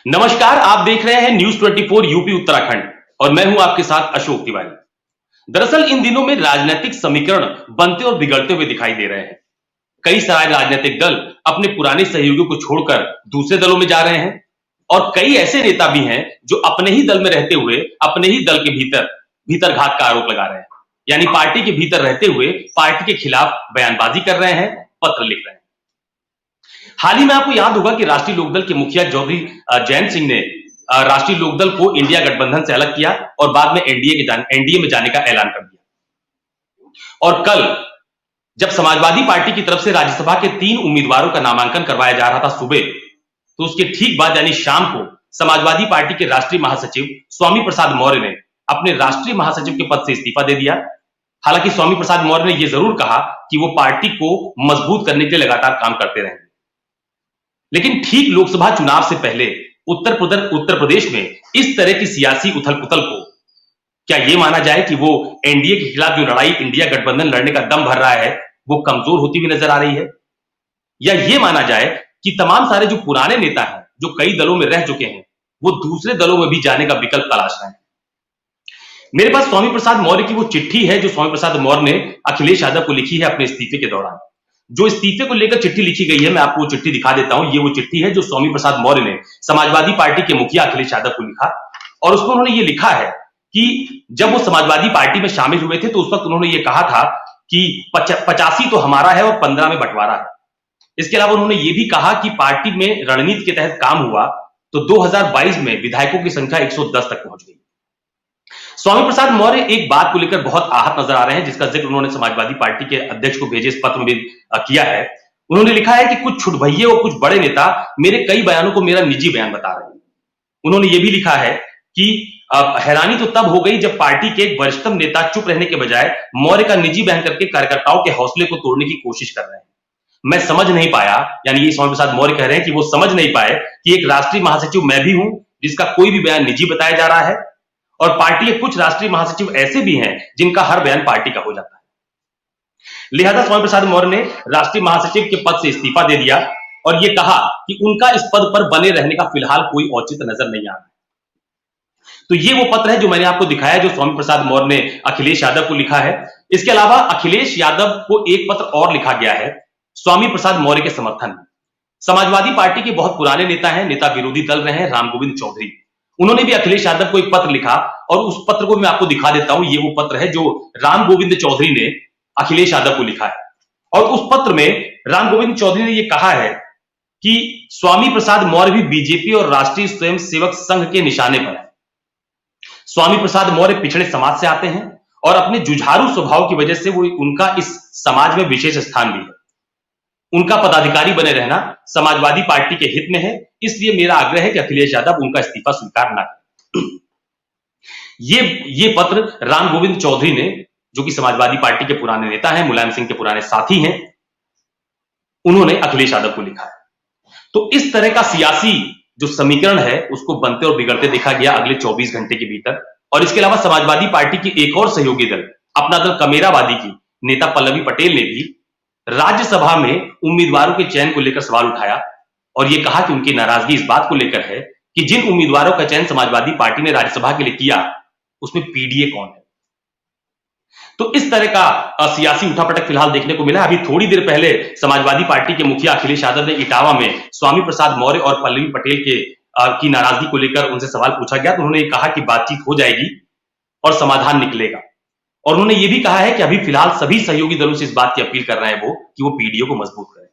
नमस्कार, आप देख रहे हैं न्यूज 24 यूपी उत्तराखंड और मैं हूं आपके साथ अशोक तिवारी। दरअसल इन दिनों में राजनीतिक समीकरण बनते और बिगड़ते हुए दिखाई दे रहे हैं। कई सारे राजनीतिक दल अपने पुराने सहयोगियों को छोड़कर दूसरे दलों में जा रहे हैं और कई ऐसे नेता भी हैं जो अपने ही दल में रहते हुए अपने ही दल के भीतर घात का आरोप लगा रहे हैं। यानी पार्टी के भीतर रहते हुए पार्टी के खिलाफ बयानबाजी कर रहे हैं, पत्र लिख रहे हैं। हाल ही में आपको याद होगा कि राष्ट्रीय लोकदल के मुखिया चौधरी जयंत सिंह ने राष्ट्रीय लोकदल को इंडिया गठबंधन से अलग किया और बाद में एनडीए में जाने का ऐलान कर दिया। और कल जब समाजवादी पार्टी की तरफ से राज्यसभा के 3 उम्मीदवारों का नामांकन करवाया जा रहा था सुबह, तो उसके ठीक बाद यानी शाम को समाजवादी पार्टी के राष्ट्रीय महासचिव स्वामी प्रसाद मौर्य ने अपने राष्ट्रीय महासचिव के पद से इस्तीफा दे दिया। हालांकि स्वामी प्रसाद मौर्य ने यह जरूर कहा कि वो पार्टी को मजबूत करने के लिए लगातार काम करते रहेंगे। लेकिन ठीक लोकसभा चुनाव से पहले उत्तर प्रदेश में इस तरह की सियासी उथल-पुथल को क्या यह माना जाए कि वो एनडीए के खिलाफ जो लड़ाई इंडिया गठबंधन लड़ने का दम भर रहा है वो कमजोर होती हुई नजर आ रही है, या यह माना जाए कि तमाम सारे जो पुराने नेता हैं जो कई दलों में रह चुके हैं वो दूसरे दलों में भी जाने का विकल्प तलाश रहे हैं। मेरे पास स्वामी प्रसाद मौर्य की वो चिट्ठी है जो स्वामी प्रसाद मौर्य ने अखिलेश यादव को लिखी है अपने इस्तीफे के दौरान। जो इस्तीफे को लेकर चिट्ठी लिखी गई है, मैं आपको वो चिट्ठी दिखा देता हूं। ये वो चिट्ठी है जो स्वामी प्रसाद मौर्य ने समाजवादी पार्टी के मुखिया अखिलेश यादव को लिखा और उसमें उन्होंने ये लिखा है कि जब वो समाजवादी पार्टी में शामिल हुए थे तो उस वक्त उन्होंने ये कहा था कि 85 तो हमारा है और 15 में बंटवारा है। इसके अलावा उन्होंने ये भी कहा कि पार्टी में रणनीति के तहत काम हुआ तो 2022 में विधायकों की संख्या 110 तक पहुंच गई। स्वामी प्रसाद मौर्य एक बात को लेकर बहुत आहत नजर आ रहे हैं, जिसका जिक्र उन्होंने समाजवादी पार्टी के अध्यक्ष को भेजे इस पत्र में किया है। उन्होंने लिखा है कि कुछ छुटभइये और कुछ बड़े नेता मेरे कई बयानों को मेरा निजी बयान बता रहे हैं। उन्होंने यह भी लिखा है कि हैरानी तो तब हो गई जब पार्टी के एक वरिष्ठतम नेता चुप रहने के बजाय मौर्य का निजी बयान करके कार्यकर्ताओं के हौसले को तोड़ने की कोशिश कर रहे हैं। मैं समझ नहीं पाया, यानी ये स्वामी प्रसाद मौर्य कह रहे हैं कि वो समझ नहीं पाए कि एक राष्ट्रीय महासचिव मैं भी हूं जिसका कोई भी बयान निजी बताया जा रहा है और पार्टी के कुछ राष्ट्रीय महासचिव ऐसे भी हैं जिनका हर बयान पार्टी का हो जाता है। लिहाजा स्वामी प्रसाद मौर्य ने राष्ट्रीय महासचिव के पद से इस्तीफा दे दिया और यह कहा कि उनका इस पद पर बने रहने का फिलहाल कोई औचित्य नजर नहीं आ रहा है। तो ये वो पत्र है जो मैंने आपको दिखाया, जो स्वामी प्रसाद मौर्य ने अखिलेश यादव को लिखा है। इसके अलावा अखिलेश यादव को एक पत्र और लिखा गया है स्वामी प्रसाद मौर्य के समर्थन में। समाजवादी पार्टी के बहुत पुराने नेता हैं, नेता विरोधी दल रहे हैं, राम गोविंद चौधरी। उन्होंने भी अखिलेश यादव को एक पत्र लिखा और उस पत्र को मैं आपको दिखा देता हूं। ये वो पत्र है जो राम गोविंद चौधरी ने अखिलेश यादव को लिखा है और उस पत्र में राम गोविंद चौधरी ने यह कहा है कि स्वामी प्रसाद मौर्य भी बीजेपी और राष्ट्रीय स्वयंसेवक संघ के निशाने पर है। स्वामी प्रसाद मौर्य पिछड़े समाज से आते हैं और अपने जुझारू स्वभाव की वजह से वो उनका इस समाज में विशेष स्थान भी है। उनका पदाधिकारी बने रहना समाजवादी पार्टी के हित में है, इसलिए मेरा आग्रह है कि अखिलेश यादव उनका इस्तीफा स्वीकार ना करें। ये पत्र राम गोविंद चौधरी ने, जो कि समाजवादी पार्टी के पुराने नेता हैं, मुलायम सिंह के पुराने साथी हैं, उन्होंने अखिलेश यादव को लिखा है। तो इस तरह का सियासी जो समीकरण है उसको बनते और बिगड़ते देखा गया अगले 24 घंटे के भीतर। और इसके अलावा समाजवादी पार्टी की एक और सहयोगी दल, अपना दल कमेरावादी की नेता पल्लवी पटेल ने भी राज्यसभा में उम्मीदवारों के चयन को लेकर सवाल उठाया और यह कहा कि उनकी नाराजगी इस बात को लेकर है कि जिन उम्मीदवारों का चयन समाजवादी पार्टी ने राज्यसभा के लिए किया उसमें पीडीए कौन है। तो इस तरह का सियासी उठापटक फिलहाल देखने को मिला। अभी थोड़ी देर पहले समाजवादी पार्टी के मुखिया अखिलेश यादव ने इटावा में स्वामी प्रसाद मौर्य और पल्लवी पटेल की नाराजगी को लेकर उनसे सवाल पूछा गया तो उन्होंने कहा कि बातचीत हो जाएगी और समाधान निकलेगा। और उन्होंने ये भी कहा है कि अभी फिलहाल सभी सहयोगी दलों से इस बात की अपील कर रहे हैं वो कि वो पीडीओ को मजबूत करें।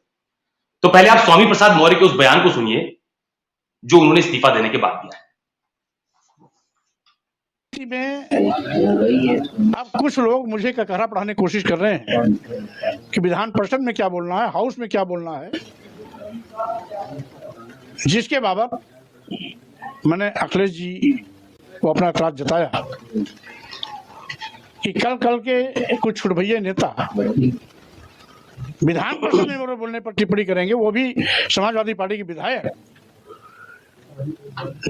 तो पहले आप स्वामी प्रसाद मौर्य के उस बयान को सुनिए जो उन्होंने इस्तीफा देने के बाद दिया है। अब कुछ लोग मुझे ककहरा पढ़ाने की कोशिश कर रहे हैं कि विधान परिषद में क्या बोलना है, हाउस में क्या बोलना है, जिसके बाबत मैंने अखिलेश जी को अपना एतराज जताया कि कल के कुछ छुटभइये नेता विधान परिषद में मेरे बोलने पर टिप्पणी करेंगे, वो भी समाजवादी पार्टी के विधायक।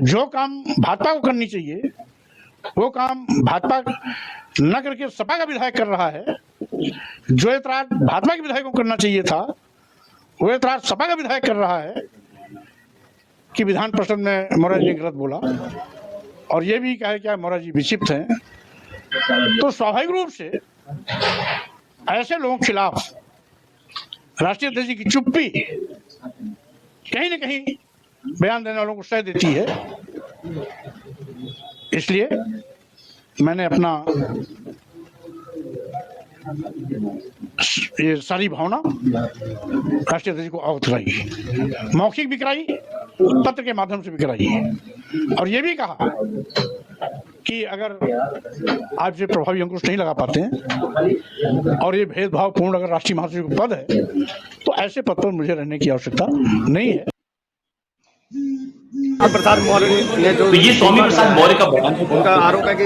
जो काम भाजपा को करनी चाहिए वो काम भाजपा न करके सपा का विधायक कर रहा है। जो एतराज भाजपा के विधायकों को करना चाहिए था वो एतराज सपा का विधायक कर रहा है। कि विधान परिषद में मोरारजी ने गलत बोला और ये भी कहा क्या मोरारजी विक्षिप्त हैं, तो स्वाभाविक रूप से ऐसे लोगों के खिलाफ राष्ट्रीय अध्यक्ष जी की चुप्पी कहीं न कहीं बयान देने वालों को सह देती है। इसलिए मैंने अपना ये सारी भावना राष्ट्रीय अध्यक्ष को अवगत कराई, मौखिक भी कराई, पत्र के माध्यम से भी कराई और ये भी कहा कि अगर आज से प्रभावी अंकुश नहीं लगा पाते हैं और ये भेदभावपूर्ण अगर राष्ट्रीय महासचिव का पद है तो ऐसे पद पर मुझे रहने की आवश्यकता नहीं है। प्रसाद मौर्य ने जो तो ये स्वामी प्रसाद मौर्य का बयान है, उनका आरोप है कि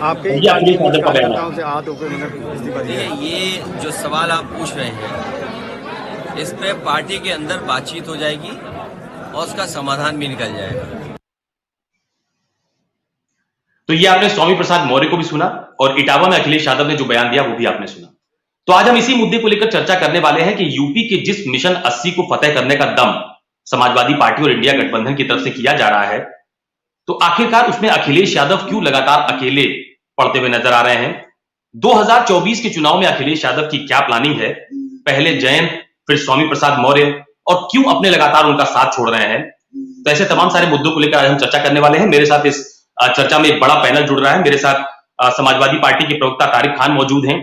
आपके ये अखिलेश यादव का बयान है। कार्यकर्ताओं से आहत होकर उन्होंने इस्तीफा दिया। ये जो सवाल आप पूछ रहे हैं इस पे पार्टी के अंदर बातचीत हो जाएगी और उसका समाधान भी निकल जाएगा। तो ये आपने स्वामी प्रसाद मौर्य को भी सुना और इटावा में अखिलेश यादव ने जो बयान दिया वो भी आपने सुना। तो आज हम इसी मुद्दे को लेकर चर्चा करने वाले हैं कि यूपी के जिस मिशन 80 को फतेह करने का दम समाजवादी पार्टी और इंडिया गठबंधन की तरफ से किया जा रहा है, तो आखिरकार उसमें अखिलेश यादव क्यों लगातार अकेले पड़ते हुए नजर आ रहे हैं। 2024 के चुनाव में अखिलेश यादव की क्या प्लानिंग है, पहले जयंत फिर स्वामी प्रसाद मौर्य, और क्यों अपने लगातार उनका साथ छोड़ रहे हैं। तो ऐसे तमाम सारे मुद्दों को लेकर आज हम चर्चा करने वाले हैं। मेरे साथ इस चर्चा में एक बड़ा पैनल जुड़ रहा है। मेरे साथ समाजवादी पार्टी के प्रवक्ता तारिक खान मौजूद हैं,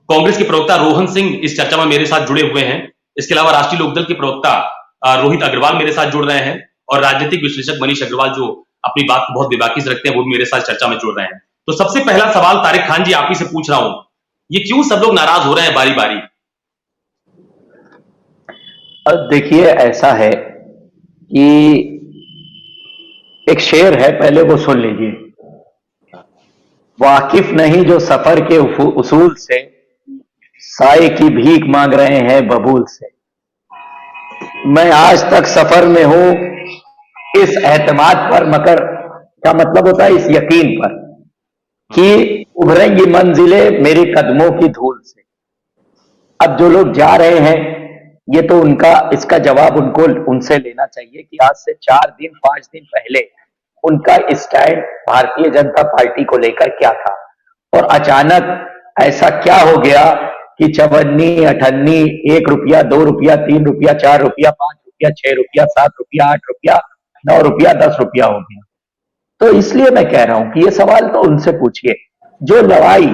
कांग्रेस के प्रवक्ता रोहन सिंह इस चर्चा में मेरे साथ जुड़े हुए हैं, इसके अलावा राष्ट्रीय लोकदल के प्रवक्ता रोहित अग्रवाल मेरे साथ जुड़ रहे हैं और राजनीतिक विश्लेषक मनीष अग्रवाल जो अपनी बात को बहुत बेबाकी से रखते हैं वो भी मेरे साथ चर्चा में जुड़ रहे हैं। तो सबसे पहला सवाल तारिक खान जी आप ही से पूछ रहा हूं, ये क्यों सब लोग नाराज हो रहे हैं बारी बारी। देखिए ऐसा है कि एक शेर है, पहले वो सुन लीजिए। वाकिफ नहीं जो सफर के उसूल से, साए की भीख मांग रहे हैं बबूल से। मैं आज तक सफर में हूं इस एतमाद पर, मगर क्या मतलब होता है इस यकीन पर कि उभरेंगी मंजिलें मेरे कदमों की धूल से। अब जो लोग जा रहे हैं ये तो उनका इसका जवाब उनको उनसे लेना चाहिए कि आज से 4 दिन 5 दिन पहले उनका स्टैंड भारतीय जनता पार्टी को लेकर क्या था और अचानक ऐसा क्या हो गया कि 54, 58, 1 रुपया, 2 रुपया, 3 रुपया, 4 रुपया, 5 रुपया, 6 रुपया, 7 रुपया, 8 रुपया, 9 रुपया, 10 रुपया हो गया। तो इसलिए मैं कह रहा हूं कि ये सवाल तो उनसे पूछिए। जो लड़ाई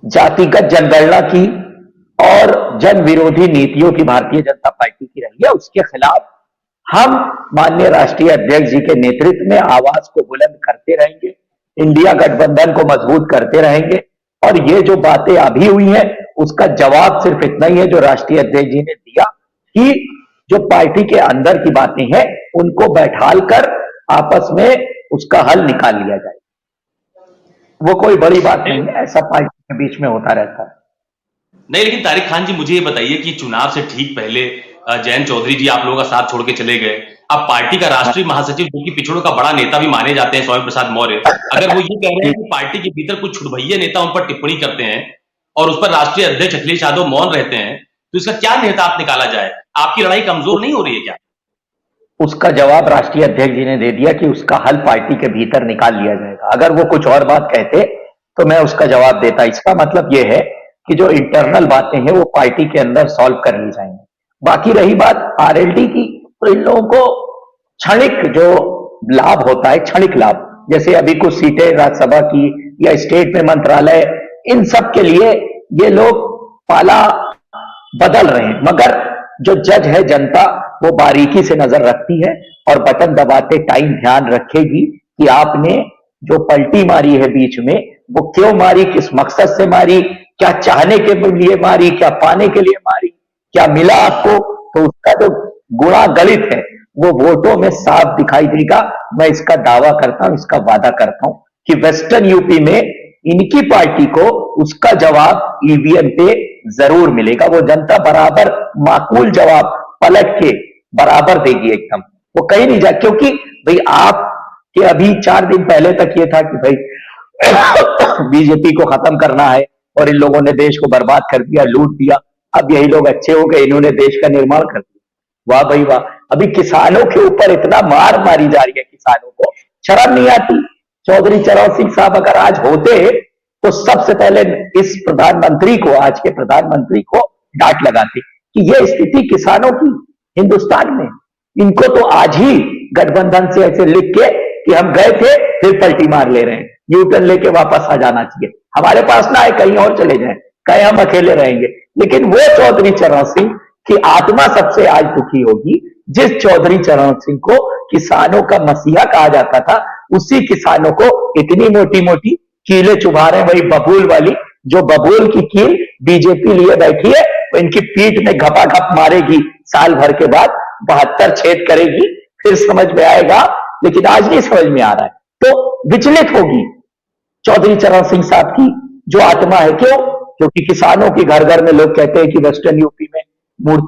जातिगत जनगणना की और जन विरोधी नीतियों की भारतीय जनता पार्टी की रही है, उसके खिलाफ हम माननीय राष्ट्रीय अध्यक्ष जी के नेतृत्व में आवाज को बुलंद करते रहेंगे, इंडिया गठबंधन को मजबूत करते रहेंगे। और ये जो बातें अभी हुई हैं उसका जवाब सिर्फ इतना ही है जो राष्ट्रीय अध्यक्ष जी ने दिया कि जो पार्टी के अंदर की बातें हैं उनको बैठाल कर आपस में उसका हल निकाल लिया जाए। वो कोई बड़ी बात नहीं है, ऐसा पार्टी के बीच में होता रहता है। नहीं, लेकिन तारिक खान जी मुझे ये बताइए कि चुनाव से ठीक पहले जयंत चौधरी जी आप लोगों का साथ छोड़ के चले गए। अब पार्टी का राष्ट्रीय महासचिव जो कि पिछड़ों का बड़ा नेता भी माने जाते हैं स्वामी प्रसाद मौर्य, अगर वो ये कह रहे हैं कि पार्टी के भीतर कुछ छुटभैये नेता उन पर टिप्पणी करते हैं और उस पर राष्ट्रीय अध्यक्ष अखिलेश यादव मौन रहते हैं, तो इसका क्या निहितार्थ निकाला जाए। आपकी लड़ाई कमजोर नहीं हो रही है क्या? उसका जवाब राष्ट्रीय अध्यक्ष जी ने दे दिया कि उसका हल पार्टी के भीतर निकाल लिया जाएगा। अगर वो कुछ और बात कहते तो मैं उसका जवाब देता। इसका मतलब यह है कि जो इंटरनल बातें हैं वो पार्टी के अंदर सॉल्व कर ली जाएंगी। बाकी रही बात आरएलडी की, तो इन लोगों को क्षणिक जो लाभ होता है, क्षणिक लाभ, जैसे अभी कुछ सीटें राज्यसभा की या स्टेट में मंत्रालय, इन सब के लिए ये लोग पाला बदल रहे हैं। मगर जो जज है जनता वो बारीकी से नजर रखती है और बटन दबाते टाइम ध्यान रखेगी कि आपने जो पलटी मारी है बीच में वो क्यों मारी, किस मकसद से मारी, क्या चाहने के लिए मारी, क्या पाने के लिए मारी, क्या मिला आपको। तो उसका जो गुणा गलित है वो वोटों में साफ दिखाई देगा। मैं इसका दावा करता हूं, इसका वादा करता हूं कि वेस्टर्न यूपी में इनकी पार्टी को उसका जवाब ईवीएम पे जरूर मिलेगा। वो जनता बराबर माकूल जवाब पलट के बराबर देगी एकदम, वो कहीं नहीं जा। क्योंकि भाई आप के अभी 4 दिन पहले तक ये था कि भाई बीजेपी को खत्म करना है और इन लोगों ने देश को बर्बाद कर दिया, लूट दिया। अब यही लोग अच्छे हो गए, इन्होंने देश का निर्माण कर दिया। वाह भाई वाह। अभी किसानों के ऊपर इतना मार मारी जा रही है, किसानों को शर्म नहीं आती। चौधरी चरण सिंह साहब अगर आज होते तो सबसे पहले इस प्रधानमंत्री को, आज के प्रधानमंत्री को डांट लगाते कि यह स्थिति किसानों की हिंदुस्तान में। इनको तो आज ही गठबंधन से ऐसे लिख के कि हम गए थे फिर पलटी मार ले रहे हैं, यूटर्न लेके वापस आ जाना चाहिए, हमारे पास ना आए, कहीं और चले जाएं, कहीं हम अकेले रहेंगे। लेकिन वो चौधरी चरण सिंह की आत्मा सबसे आज दुखी होगी जिस चौधरी चरण सिंह को किसानों का मसीहा कहा जाता था, उसी किसानों को इतनी मोटी मोटी कीलें चुभा रहे हैं। वही बबूल वाली, जो बबूल की कील बीजेपी लिए बैठी है, तो इनकी पीठ में घपाघप मारेगी, साल भर के बाद 72 छेद करेगी, फिर समझ में आएगा। लेकिन आज नहीं समझ में आ रहा है, तो विचलित होगी चौधरी चरण सिंह साहब की जो आत्मा है। क्यों? क्योंकि किसानों के घर घर में लोग कहते हैं कि वेस्टर्न यूपी में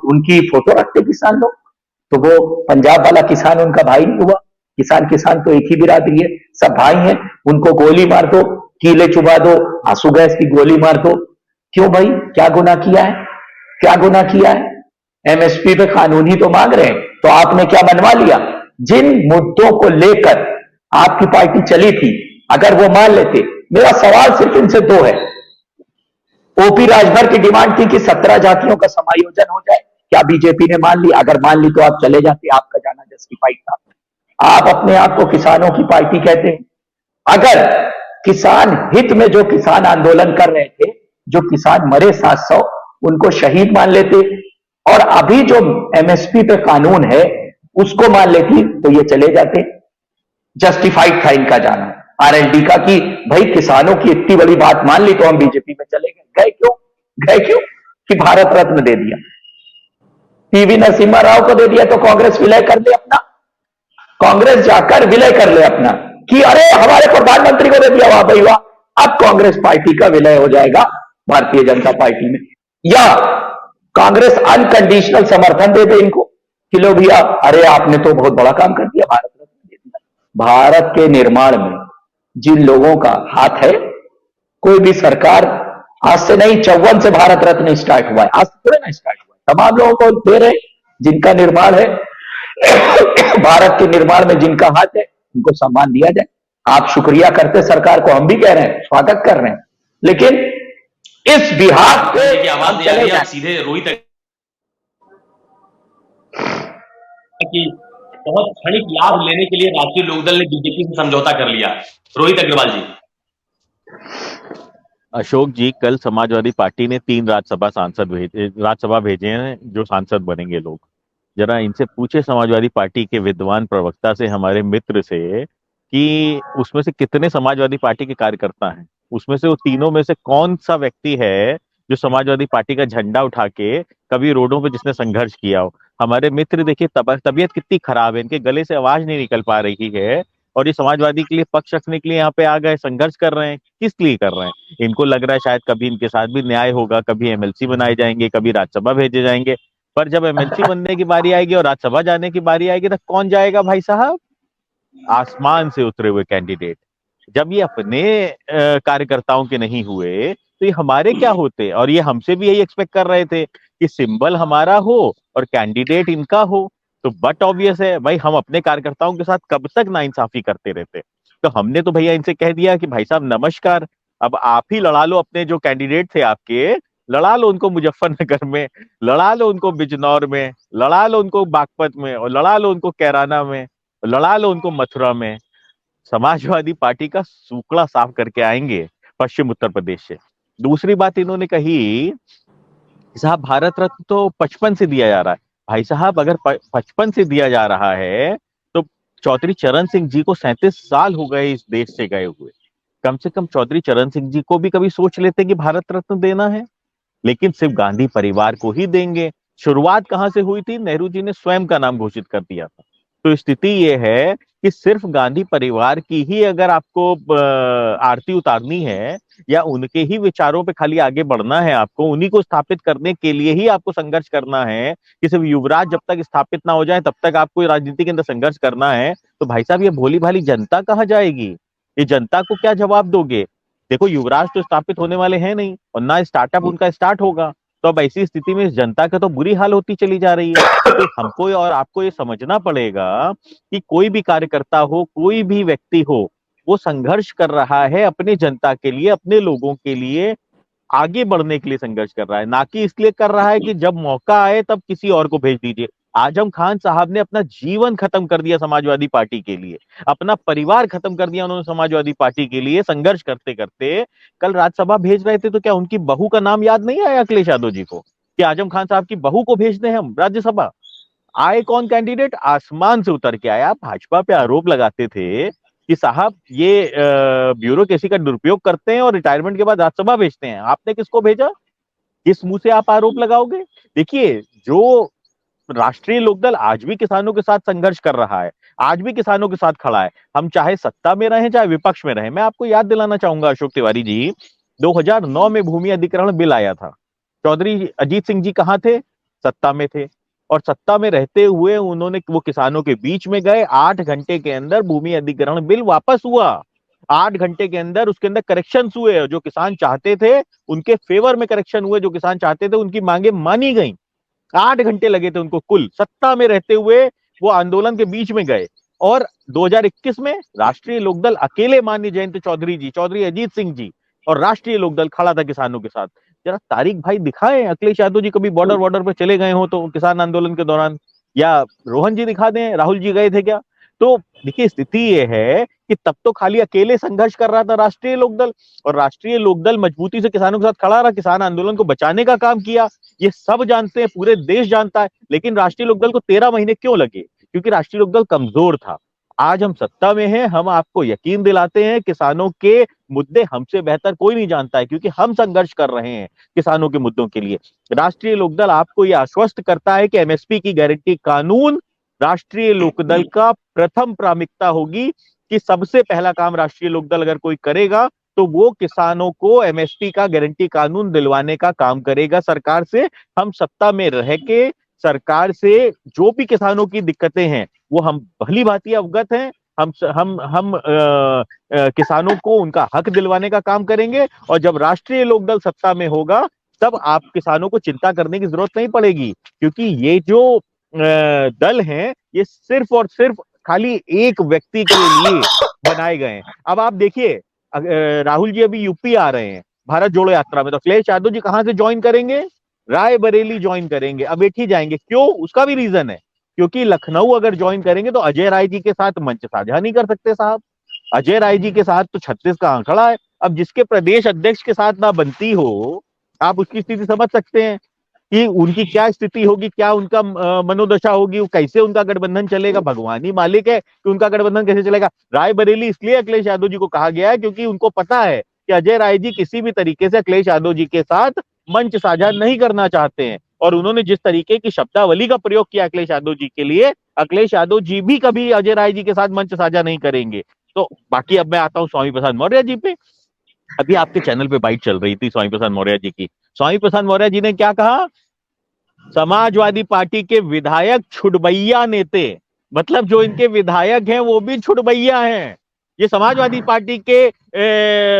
उनकी फोटो रखते किसान लोग, तो वो पंजाब वाला किसान उनका भाई नहीं हुआ। किसान किसान तो एक ही बिरादरी है, सब भाई हैं। उनको गोली मार दो, कीले चुबा दो, आंसू गैस की गोली मार दो। क्यों भाई, क्या गुनाह किया है? क्या गुनाह किया है? एमएसपी पे कानून ही तो मांग रहे हैं, तो आपने क्या मनवा लिया? जिन मुद्दों को लेकर आपकी पार्टी चली थी, अगर वो मान लेते, मेरा सवाल सिर्फ इनसे दो है। ओपी राजभर की डिमांड थी कि 17 जातियों का समायोजन हो जाए, क्या बीजेपी ने मान ली? अगर मान ली तो आप चले जाते, आपका जाना जस्टिफाइड था। आप अपने आप को किसानों की पार्टी कहते हैं। अगर किसान हित में जो किसान आंदोलन कर रहे थे, जो किसान मरे 700, उनको शहीद मान लेते, और अभी जो एमएसपी पे कानून है उसको मान लेती, तो ये चले जाते। जस्टिफाइड था इनका जाना आरएलडी का कि भाई किसानों की इतनी बड़ी बात मान ली तो हम बीजेपी में चले गए। गए क्यों? गए क्यों? कि भारत रत्न दे दिया, पीवी नरसिम्हा राव को दे दिया, तो कांग्रेस विलय कर ले अपना, कांग्रेस जाकर विलय कर ले अपना कि अरे हमारे प्रधानमंत्री को दे दिया, वाह भाई वाह, अब कांग्रेस पार्टी का विलय हो जाएगा भारतीय जनता पार्टी में। या कांग्रेस अनकंडीशनल समर्थन दे दे इनको कि लो भैया, अरे आपने तो बहुत बड़ा काम कर दिया, भारत रत्न दे दिया। भारत के निर्माण में जिन लोगों का हाथ है, कोई भी सरकार आज से नहीं, 54 से भारत रत्न स्टार्ट हुआ है, आज से थोड़े ना स्टार्ट हुआ है। तमाम लोगों को दे रहे जिनका निर्माण है, भारत के निर्माण में जिनका हाथ है, उनको सम्मान दिया जाए। आप शुक्रिया करते सरकार को, हम भी कह रहे हैं, स्वागत कर रहे हैं, लेकिन इस बिहार की आवाज दे रही है। आप सीधे रोहित कि बहुत क्षणिक लाभ लेने के लिए राष्ट्रीय लोकदल ने बीजेपी से समझौता कर लिया। रोहित अग्रवाल जी। अशोक जी, कल समाजवादी पार्टी ने 3 राज्यसभा भेजे हैं जो सांसद बनेंगे लोग। जरा इनसे पूछे समाजवादी पार्टी के विद्वान प्रवक्ता से, हमारे मित्र से, कि उसमें से कितने समाजवादी पार्टी के कार्यकर्ता हैं, उसमें से वो तीनों में से कौन सा व्यक्ति है जो समाजवादी पार्टी का झंडा उठा के कभी रोडों पे जिसने संघर्ष किया हो। हमारे मित्र देखिए, तबीयत कितनी खराब है, इनके गले से आवाज नहीं निकल पा रही है, और ये समाजवादी के लिए पक्ष रखने के लिए यहाँ पे आ गए, संघर्ष कर रहे हैं। किस लिए कर रहे हैं? इनको लग रहा है शायद कभी इनके साथ भी न्याय होगा, कभी एमएलसी बनाए जाएंगे, कभी राज्यसभा भेजे जाएंगे। पर जब एमएलसी बनने की बारी आएगी और राज्यसभा जाने की बारी आएगी, तो कौन जाएगा भाई साहब? आसमान से उतरे हुए कैंडिडेट। जब ये अपने कार्यकर्ताओं के नहीं हुए तो ये हमारे क्या होते? और ये हमसे भी यही एक्सपेक्ट कर रहे थे कि सिंबल हमारा हो और कैंडिडेट इनका हो। तो बट ऑब्वियस है भाई, हम अपने कार्यकर्ताओं के साथ कब तक नाइंसाफी करते रहते? तो हमने तो भैया इनसे कह दिया कि भाई साहब नमस्कार, अब आप ही लड़ा लो अपने जो कैंडिडेट थे आपके, लड़ा लो उनको मुजफ्फरनगर में, लड़ा लो उनको बिजनौर में, लड़ा लो उनको बागपत में, और लड़ा लो उनको कैराना में, लड़ा लो उनको मथुरा में। समाजवादी पार्टी का सूखड़ा साफ करके आएंगे पश्चिम उत्तर प्रदेश से। दूसरी बात इन्होंने कही, साहब भारत रत्न तो 55 से दिया जा रहा है। भाई साहब, अगर 55 से दिया जा रहा है तो चौधरी चरण सिंह जी को 37 साल हो गए इस देश से गए हुए। कम से कम चौधरी चरण सिंह जी को भी कभी सोच लेते कि भारत रत्न देना है, लेकिन सिर्फ गांधी परिवार को ही देंगे। शुरुआत कहां से हुई थी? नेहरू जी ने स्वयं का नाम घोषित कर दिया था। तो स्थिति ये है कि सिर्फ गांधी परिवार की ही अगर आपको आरती उतारनी है, या उनके ही विचारों पे खाली आगे बढ़ना है, आपको उन्हीं को स्थापित करने के लिए ही आपको संघर्ष करना है, कि सिर्फ युवराज जब तक स्थापित ना हो जाए तब तक आपको राजनीति के अंदर संघर्ष करना है, तो भाई साहब ये भोली भाली जनता कहाँ जाएगी? ये जनता को क्या जवाब दोगे? देखो, युवराज तो स्थापित होने वाले हैं नहीं, और ना स्टार्टअप उनका स्टार्ट होगा, तो अब ऐसी स्थिति में इस जनता का तो बुरी हाल होती चली जा रही है। तो हमको और आपको ये समझना पड़ेगा कि कोई भी कार्यकर्ता हो, कोई भी व्यक्ति हो, वो संघर्ष कर रहा है अपने जनता के लिए, अपने लोगों के लिए, आगे बढ़ने के लिए संघर्ष कर रहा है, ना कि इसलिए कर रहा है कि जब मौका आए तब किसी और को भेज दीजिए। आजम खान साहब ने अपना जीवन खत्म कर दिया समाजवादी पार्टी के लिए, अपना परिवार खत्म कर दिया उन्होंने समाजवादी पार्टी के लिए संघर्ष करते करते। कल राज्यसभा भेज रहे थे तो क्या उनकी बहू का नाम याद नहीं आया अखिलेश यादव जी को कि आजम खान साहब की बहू को भेज दें हम राज्यसभा? आए कौन कैंडिडेट? आसमान से उतर के आया। भाजपा पे आरोप लगाते थे कि साहब ये ब्यूरोक्रेसी का दुरुपयोग करते हैं और रिटायरमेंट के बाद राज्यसभा भेजते हैं। आपने किसको भेजा? किस मुंह से आप आरोप लगाओगे? देखिए, जो राष्ट्रीय लोकदल आज भी किसानों के साथ संघर्ष कर रहा है, आज भी किसानों के साथ खड़ा है। हम चाहे सत्ता में रहें चाहे विपक्ष में रहें। मैं आपको याद दिलाना चाहूंगा अशोक तिवारी जी, 2009 में भूमि अधिग्रहण बिल आया था। चौधरी अजीत सिंह जी कहां थे? सत्ता में थे, और सत्ता में रहते हुए उन्होंने वो किसानों के बीच में गए। 8 घंटे के अंदर भूमि अधिग्रहण बिल वापस हुआ। 8 घंटे के अंदर उसके अंदर करेक्शन हुए, जो किसान चाहते थे उनके फेवर में करेक्शन हुए, जो किसान चाहते थे उनकी मांगे मानी गई। 8 घंटे लगे थे उनको कुल, सत्ता में रहते हुए वो आंदोलन के बीच में गए। और 2021 में राष्ट्रीय लोकदल अकेले माननीय जयंत चौधरी जी, चौधरी अजीत सिंह जी और राष्ट्रीय लोकदल खड़ा था किसानों के साथ। जरा तारीख भाई दिखाएं, अखिलेश यादव जी कभी बॉर्डर पे चले गए हो तो किसान आंदोलन के दौरान, या रोहन जी दिखा दें राहुल जी गए थे क्या? तो देखिए, स्थिति ये है कि तब तो खाली अकेले संघर्ष कर रहा था राष्ट्रीय लोकदल, और राष्ट्रीय लोकदल मजबूती से किसानों के साथ खड़ा रहा, किसान आंदोलन को बचाने का काम किया। ये सब जानते हैं, पूरे देश जानता है। लेकिन राष्ट्रीय लोकदल को 13 महीने क्यों लगे? क्योंकि राष्ट्रीय लोकदल कमजोर था। आज हम सत्ता में हैं, हम आपको यकीन दिलाते हैं किसानों के मुद्दे हमसे बेहतर कोई नहीं जानता है, क्योंकि हम संघर्ष कर रहे हैं किसानों के मुद्दों के लिए। राष्ट्रीय लोकदल आपको यह आश्वस्त करता है कि एमएसपी की गारंटी कानून राष्ट्रीय लोकदल का प्रथम प्राथमिकता होगी, कि सबसे पहला काम राष्ट्रीय लोकदल अगर कोई करेगा तो वो किसानों को एमएसपी का गारंटी कानून दिलवाने का काम करेगा सरकार से। हम सत्ता में रह के सरकार से जो भी किसानों की दिक्कतें हैं वो हम भली भांति अवगत हैं। हम किसानों को उनका हक दिलवाने का काम करेंगे, और जब राष्ट्रीय लोकदल सत्ता में होगा तब आप किसानों को चिंता करने की जरूरत नहीं पड़ेगी, क्योंकि ये जो दल हैं ये सिर्फ और सिर्फ खाली एक व्यक्ति के लिए बनाए गए हैं। अब आप देखिए, राहुल जी अभी यूपी आ रहे हैं भारत जोड़ो यात्रा में, तो अखिलेश यादव जी कहां से ज्वाइन करेंगे? रायबरेली ज्वाइन करेंगे, अमेठी जाएंगे। क्यों? उसका भी रीजन है, क्योंकि लखनऊ अगर ज्वाइन करेंगे तो अजय राय जी के साथ मंच साझा नहीं कर सकते साहब। अजय राय जी के साथ तो 36 का आंकड़ा है। अब जिसके प्रदेश अध्यक्ष के साथ ना बनती हो, आप उसकी स्थिति समझ सकते हैं कि उनकी क्या स्थिति होगी, क्या उनका मनोदशा होगी, वो कैसे उनका गठबंधन चलेगा। भगवान ही मालिक है कि उनका गठबंधन कैसे चलेगा। रायबरेली इसलिए अखिलेश यादव जी को कहा गया है क्योंकि उनको पता है कि अजय राय जी किसी भी तरीके से अखिलेश यादव जी के साथ मंच साझा नहीं करना चाहते हैं, और उन्होंने जिस तरीके की शब्दावली का प्रयोग किया अखिलेश यादव जी के लिए, अखिलेश यादव जी भी कभी अजय राय जी के साथ मंच साझा नहीं करेंगे। तो बाकी अब मैं आता हूं स्वामी प्रसाद मौर्य जी पे। अभी आपके चैनल पे बाइट चल रही थी स्वामी प्रसाद मौर्य जी की। स्वामी प्रसाद मौर्य जी ने क्या कहा? समाजवादी पार्टी के विधायक छुड़बैया नेते, मतलब जो इनके विधायक हैं वो भी छुड़बैया हैं। ये समाजवादी पार्टी के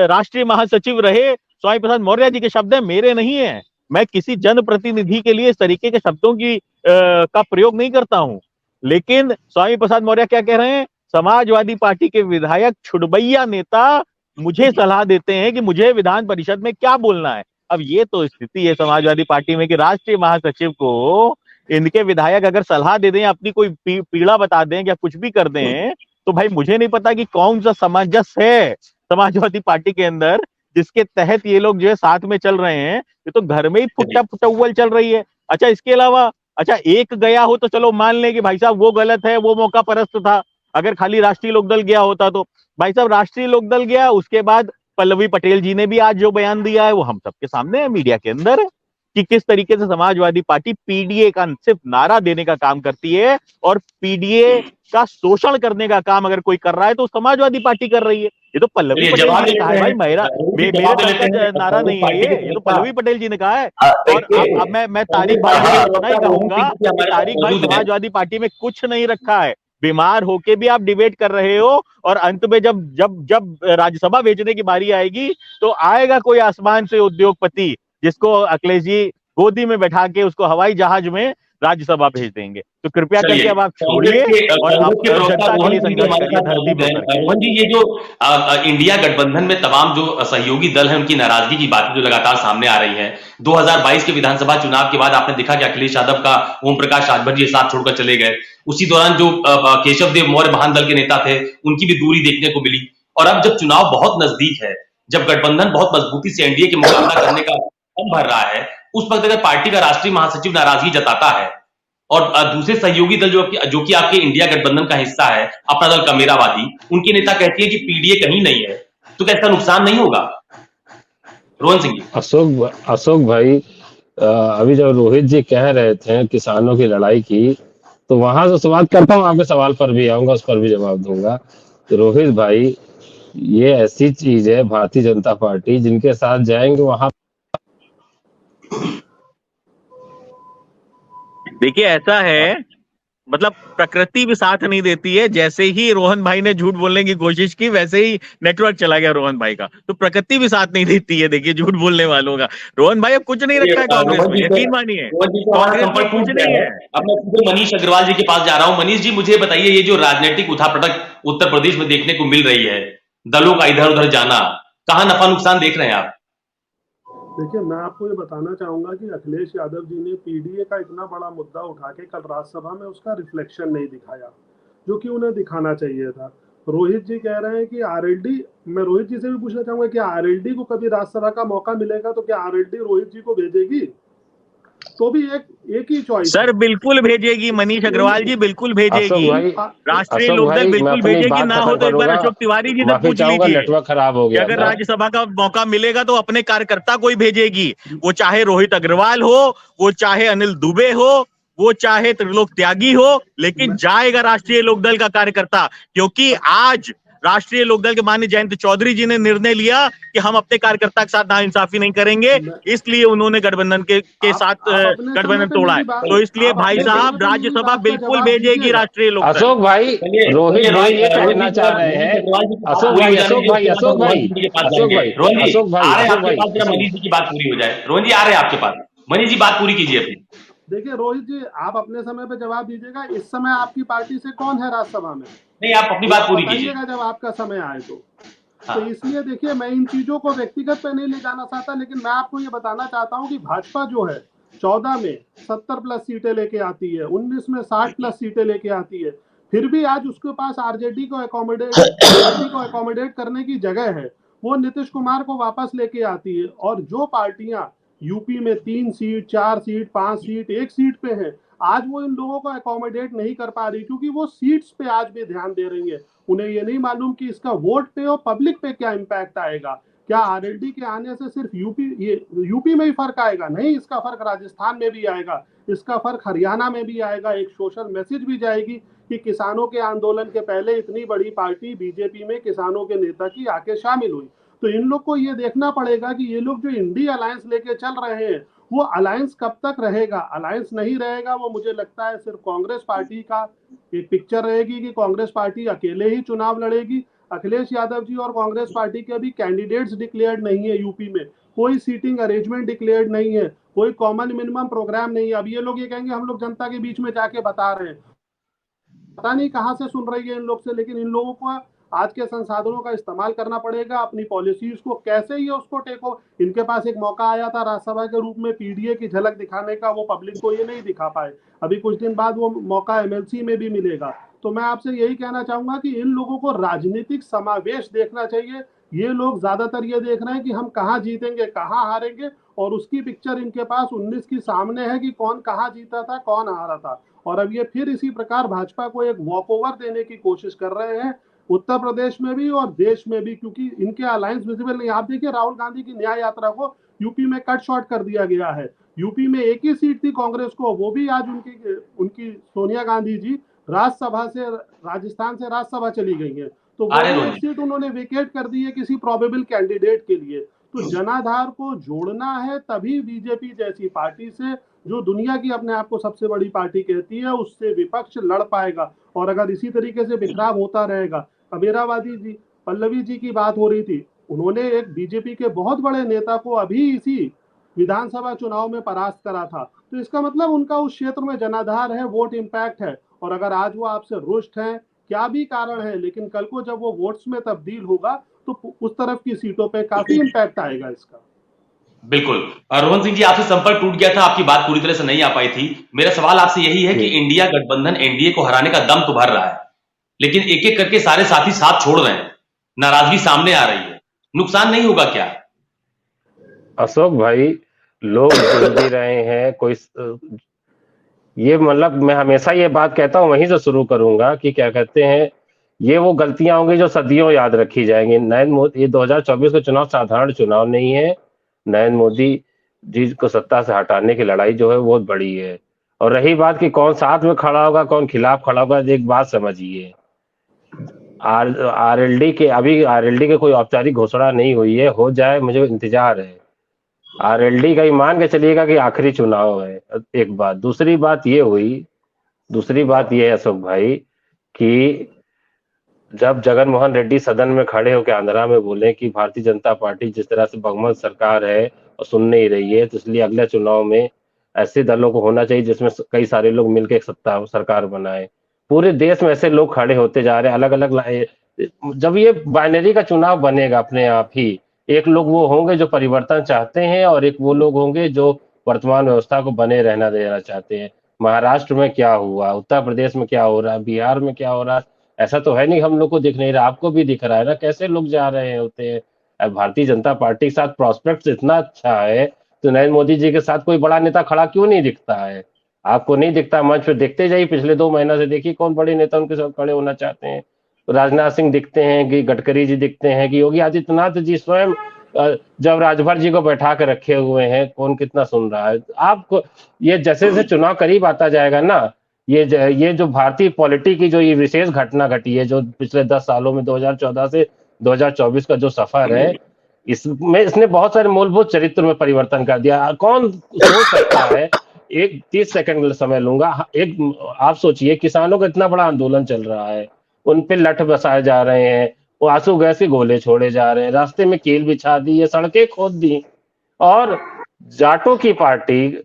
राष्ट्रीय महासचिव रहे स्वामी प्रसाद मौर्य जी के शब्द हैं, मेरे नहीं है। मैं किसी जनप्रतिनिधि के लिए इस तरीके के शब्दों की का प्रयोग नहीं करता हूं। लेकिन स्वामी प्रसाद मौर्य क्या कह रहे हैं? समाजवादी पार्टी के विधायक छुड़बैया नेता मुझे सलाह देते हैं कि मुझे विधान परिषद में क्या बोलना है। अब ये तो स्थिति है समाजवादी पार्टी में कि राष्ट्रीय महासचिव को इनके विधायक अगर सलाह दे दें, अपनी कोई पीड़ा बता दें या कुछ भी कर दें, तो भाई मुझे नहीं पता कि कौन सा सामंजस्य है समाजवादी पार्टी के अंदर जिसके तहत ये लोग जो है साथ में चल रहे हैं। ये तो घर में ही फुट्टा फुट्टा उवल चल रही है। अच्छा, इसके अलावा अच्छा एक गया हो तो चलो मान लें कि भाई साहब वो गलत है, वो मौका परस्त था। अगर खाली राष्ट्रीय लोकदल गया होता तो भाई साहब राष्ट्रीय लोकदल गया, उसके बाद पल्लवी पटेल जी ने भी आज जो बयान दिया है वो हम सबके सामने है, मीडिया के अंदर है, कि किस तरीके से समाजवादी पार्टी पीडीए का सिर्फ नारा देने का काम करती है, और पीडीए का शोषण करने का काम अगर कोई कर रहा है तो समाजवादी पार्टी कर रही है। ये तो पल्लवी पटेल जी ने कहा है भाई, मेरे नारा नहीं है ये तो पल्लवी पटेल जी ने कहा है। और अब मैं तारिक भाई को इतना ही कहूंगा कि तारिक भाई समाजवादी पार्टी में कुछ नहीं रखा है। बीमार होके भी आप डिबेट कर रहे हो, और अंत में जब जब जब राज्यसभा भेजने की बारी आएगी तो आएगा कोई आसमान से उद्योगपति जिसको अखिलेश जी गोदी में बैठा के उसको हवाई जहाज में राज्यसभा भेज देंगे। तो कृपया करके चलिए, अब आप छोड़िए और कांग्रेस अब के प्रवक्ता जनता के रोहन लिए सिंह भी संघर्ष हमारे करिए साथ धरती मौजूद पे हैं। उतर के। रोहन जी, ये जो इंडिया गठबंधन में तमाम जो सहयोगी दल हैं उनकी नाराजगी की बातें जो लगातार सामने आ रही हैं, 2022 के विधानसभा चुनाव के बाद आपने देखा कि अखिलेश यादव का ओम प्रकाश राजभर जी साथ छोड़कर चले गए। उसी दौरान जो केशव देव मौर्य महान दल के नेता थे, उनकी भी दूरी देखने को मिली। और अब जब चुनाव बहुत नजदीक है, जब गठबंधन बहुत मजबूती से एनडीए के मुकाबला करने का दम भर रहा है, उस वक्त अगर पार्टी का राष्ट्रीय महासचिव नाराजगी जताता है और दूसरे सहयोगी दल जो कि आपके इंडिया गठबंधन का हिस्सा है, अपना दल कमेरावादी, उनकी नेता कहती है कि पीडीए कहीं नहीं है, तो क्या इसका नुकसान नहीं होगा? रोहन सिंह जी। अशोक भाई, अभी जब रोहित जी कह रहे थे किसानों की लड़ाई की, तो वहां से बात करता हूँ, आपके सवाल पर भी आऊंगा, उस पर भी जवाब दूंगा। तो रोहित भाई, ये ऐसी चीज है भारतीय जनता पार्टी, जिनके साथ जाएंगे वहां देखिए ऐसा है, मतलब प्रकृति भी साथ नहीं देती है। जैसे ही रोहन भाई ने झूठ बोलने की कोशिश की, वैसे ही नेटवर्क चला गया रोहन भाई का। तो प्रकृति भी साथ नहीं देती है, देखिए झूठ बोलने वालों का। रोहन भाई अब कुछ नहीं रखा है कांग्रेस में, यकीन मानिए कांग्रेस में कुछ नहीं है। अब मैं सीधे मनीष अग्रवाल जी के पास जा रहा हूं। मनीष जी, मुझे बताइए, ये जो राजनीतिक उठापटक उत्तर प्रदेश में देखने को मिल रही है, दलों का इधर उधर जाना, कहां नफा नुकसान देख रहे हैं आप? देखिए, मैं आपको ये बताना चाहूंगा कि अखिलेश यादव जी ने पीडीए का इतना बड़ा मुद्दा उठा के कल राज्यसभा में उसका रिफ्लेक्शन नहीं दिखाया, जो कि उन्हें दिखाना चाहिए था। रोहित जी कह रहे हैं कि आरएलडी, मैं रोहित जी से भी पूछना चाहूंगा कि आरएलडी को कभी राज्यसभा का मौका मिलेगा तो क्या आरएलडी रोहित जी को भेजेगी? तो भी एक ही चॉइस सर बिल्कुल भेजेगी, मनीष अग्रवाल जी बिल्कुल भेजेगी, राष्ट्रीय लोकदल बिल्कुल भेजेगी। ना हो तो एक बार अशोक तिवारी जी से पूछ लीजिए, नेटवर्क खराब हो गया, अगर राज्यसभा का मौका मिलेगा तो अपने कार्यकर्ता को ही भेजेगी। वो चाहे रोहित अग्रवाल हो, वो चाहे अनिल दुबे हो, वो चाहे त्रिलोक त्यागी हो, लेकिन जाएगा राष्ट्रीय लोकदल का कार्यकर्ता। क्योंकि आज राष्ट्रीय लोकदल के माननीय जयंत चौधरी जी ने निर्णय लिया कि हम अपने कार्यकर्ता के साथ नाइंसाफी नहीं करेंगे, इसलिए उन्होंने गठबंधन के साथ गठबंधन तोड़ा है। तो इसलिए भाई साहब, राज्यसभा बिल्कुल भेजेगी राष्ट्रीय लोकदल। अशोक भाई, रोहित भाई ये कहना चाह रहे हैं, अशोक भाई मनीष जी की बात पूरी हो जाए। रोहन जी आ रहे हैं आपके पास, मनीष जी बात पूरी कीजिए अपनी। देखिए रोहित जी, आप अपने समय पे जवाब दीजिएगा। इस समय आपकी पार्टी से कौन है राज्यसभा में? नहीं, आप अपनी बात पूरी कीजिए जब आपका समय आए तो। हाँ। तो इसलिए देखिए, मैं इन चीजों को व्यक्तिगत पे नहीं ले जाना चाहता, लेकिन मैं आपको ये बताना चाहता हूँ कि भाजपा जो है 14 में 70 प्लस सीटें लेके आती है, 19 में 60 प्लस सीटें लेके आती है, फिर भी आज उसके पास आरजेडी को अकोमोडेट करने की जगह है। वो नीतीश कुमार को वापस लेके आती है। और जो पार्टियां यूपी में 3 सीट, 4 सीट, 5 सीट, 1 सीट पे हैं, आज वो इन लोगों को अकोमोडेट नहीं कर पा रही, क्योंकि वो सीट्स पे आज भी ध्यान दे रही है। उन्हें ये नहीं मालूम कि इसका वोट पे और पब्लिक पे क्या इम्पैक्ट आएगा। क्या आरएलडी के आने से सिर्फ यूपी में ही फर्क आएगा? नहीं, इसका फर्क राजस्थान में भी आएगा, इसका फर्क हरियाणा में भी आएगा। एक सोशल मैसेज भी जाएगी कि किसानों के आंदोलन के पहले इतनी बड़ी पार्टी बीजेपी में किसानों के नेता की आके शामिल हुई। तो इन लोग को ये देखना पड़ेगा कि ये लोग जो इंडी अलायंस लेके चल रहे हैं, वो अलायंस कब तक रहेगा। अलायंस नहीं रहेगा, वो मुझे लगता है सिर्फ कांग्रेस पार्टी का एक पिक्चर रहेगी कि कांग्रेस पार्टी अकेले ही चुनाव लड़ेगी। अखिलेश यादव जी और कांग्रेस पार्टी के अभी कैंडिडेट्स डिक्लेयर्ड नहीं है यूपी में, कोई सीटिंग अरेंजमेंट डिक्लेयर्ड नहीं है, कोई कॉमन मिनिमम प्रोग्राम नहीं है। अब ये लोग ये कहेंगे हम लोग जनता के बीच में जाके बता रहे हैं, पता नहीं कहां से सुन रही है इन लोग से। लेकिन इन लोगों को आज के संसाधनों का इस्तेमाल करना पड़ेगा, अपनी पॉलिसीज को कैसे ही उसको टेको। इनके पास एक मौका आया था राज्यसभा के रूप में पीडीए की झलक दिखाने का, वो पब्लिक को ये नहीं दिखा पाए। अभी कुछ दिन बाद वो मौका एमएलसी में भी मिलेगा। तो मैं आपसे यही कहना चाहूंगा कि इन लोगों को राजनीतिक समावेश देखना चाहिए। ये लोग ज्यादातर ये देख रहे हैं कि हम कहाँ जीतेंगे, कहाँ हारेंगे, और उसकी पिक्चर इनके पास 19 की सामने है कि कौन कहाँ जीता था, कौन हारा था। और अब ये फिर इसी प्रकार भाजपा को एक वॉकओवर देने की कोशिश कर रहे हैं, उत्तर प्रदेश में भी और देश में भी, क्योंकि इनके अलायंस विजिबल नहीं। आप देखिए राहुल गांधी की न्याय यात्रा को यूपी में कट शॉर्ट कर दिया गया है। यूपी में एक ही सीट थी कांग्रेस को, वो भी आज उनकी सोनिया गांधी जी राज्यसभा से, राजस्थान से राज्यसभा चली गई है। तो वो एक सीट उन्होंने वेकेट कर दी है किसी प्रोबेबल कैंडिडेट के लिए। तो जनाधार को जोड़ना है, तभी बीजेपी जैसी पार्टी से, जो दुनिया की अपने आप को सबसे बड़ी पार्टी कहती है, उससे विपक्ष लड़ पाएगा। और अगर इसी तरीके से बिखराव होता रहेगा, कबीराबादी जी, पल्लवी जी की बात हो रही थी, उन्होंने एक बीजेपी के बहुत बड़े नेता को अभी इसी विधानसभा चुनाव में परास्त करा था। तो इसका मतलब उनका उस क्षेत्र में जनाधार है, वोट इम्पैक्ट है। और अगर आज वो आपसे रुष्ट हैं, क्या भी कारण है, लेकिन कल को जब वो वोट्स में तब्दील होगा तो उस तरफ की सीटों पे काफी इम्पैक्ट आएगा इसका। बिल्कुल। रोहन सिंह जी, आपसे संपर्क टूट गया था, आपकी बात पूरी तरह से नहीं आ पाई थी। मेरा सवाल आपसे यही है कि इंडिया गठबंधन एनडीए को हराने का दम तो भर रहा है, लेकिन एक एक करके सारे साथी साथ छोड़ रहे हैं, नाराजगी सामने आ रही है, नुकसान नहीं होगा क्या? अशोक भाई, लोग जुड़ भी रहे हैं, कोई ये मतलब मैं हमेशा ये बात कहता हूँ, वहीं से शुरू करूंगा कि क्या कहते हैं, ये वो गलतियां होंगी जो सदियों याद रखी जाएंगी। नरेंद्र मोदी, ये 2024 का चुनाव साधारण चुनाव नहीं है। नरेंद्र मोदी जी को सत्ता से हटाने की लड़ाई जो है वो बहुत बड़ी है। और रही बात कि कौन साथ में खड़ा होगा, कौन खिलाफ खड़ा होगा, एक बात समझिए, आरएलडी के अभी आरएलडी के कोई औपचारिक घोषणा नहीं हुई है, हो जाए मुझे इंतजार है। आरएलडी का ही मान के चलिएगा कि आखिरी चुनाव है, एक बात। दूसरी बात ये है अशोक भाई कि जब जगनमोहन रेड्डी सदन में खड़े होकर आंध्रा में बोले कि भारतीय जनता पार्टी जिस तरह से बहुमत सरकार है और सुन नहीं रही है, तो इसलिए अगले चुनाव में ऐसे दलों को होना चाहिए जिसमें कई सारे लोग मिलकर एक सत्ता सरकार बनाए। पूरे देश में ऐसे लोग खड़े होते जा रहे हैं, अलग अलग। जब ये बाइनरी का चुनाव बनेगा अपने आप ही, एक लोग वो होंगे जो परिवर्तन चाहते हैं और एक वो लोग होंगे जो वर्तमान व्यवस्था को बने रहना देना चाहते हैं। महाराष्ट्र में क्या हुआ, उत्तर प्रदेश में क्या हो रहा है, बिहार में क्या हो रहा है, ऐसा तो है नहीं हम लोग को दिख नहीं रहा, आपको भी दिख रहा है ना कैसे लोग जा रहे होते हैं। भारतीय जनता पार्टी के साथ प्रॉस्पेक्ट इतना अच्छा है, तो नरेंद्र मोदी जी के साथ कोई बड़ा नेता खड़ा क्यों नहीं दिखता है? आपको नहीं दिखता, मंच पे देखते जाइए, पिछले 2 महीना से देखिए कौन बड़े नेता उनके साथ खड़े होना चाहते हैं। राजनाथ सिंह दिखते हैं, कि गडकरी जी दिखते हैं, कि योगी आदित्यनाथ जी स्वयं जब राजभर जी को बैठा के रखे हुए हैं, कौन कितना सुन रहा है? आपको ये जैसे जैसे चुनाव करीब आता जाएगा ना, ये जो भारतीय पॉलिटी की जो ये विशेष घटना घटी है, जो पिछले 10 सालों में 2014 से 2024 का जो सफर है, इसमें इसने बहुत सारे मूलभूत चरित्र में परिवर्तन कर दिया। कौन सोच सकता है? एक 30 सेकंड समय लूंगा। एक आप सोचिए, किसानों का इतना बड़ा आंदोलन चल रहा है, उन पे लठ बसाए जा रहे हैं, वो आंसू गैस के गोले छोड़े जा रहे हैं, रास्ते में कील बिछा दी है, सड़कें खोद दी, और जाटों की पार्टी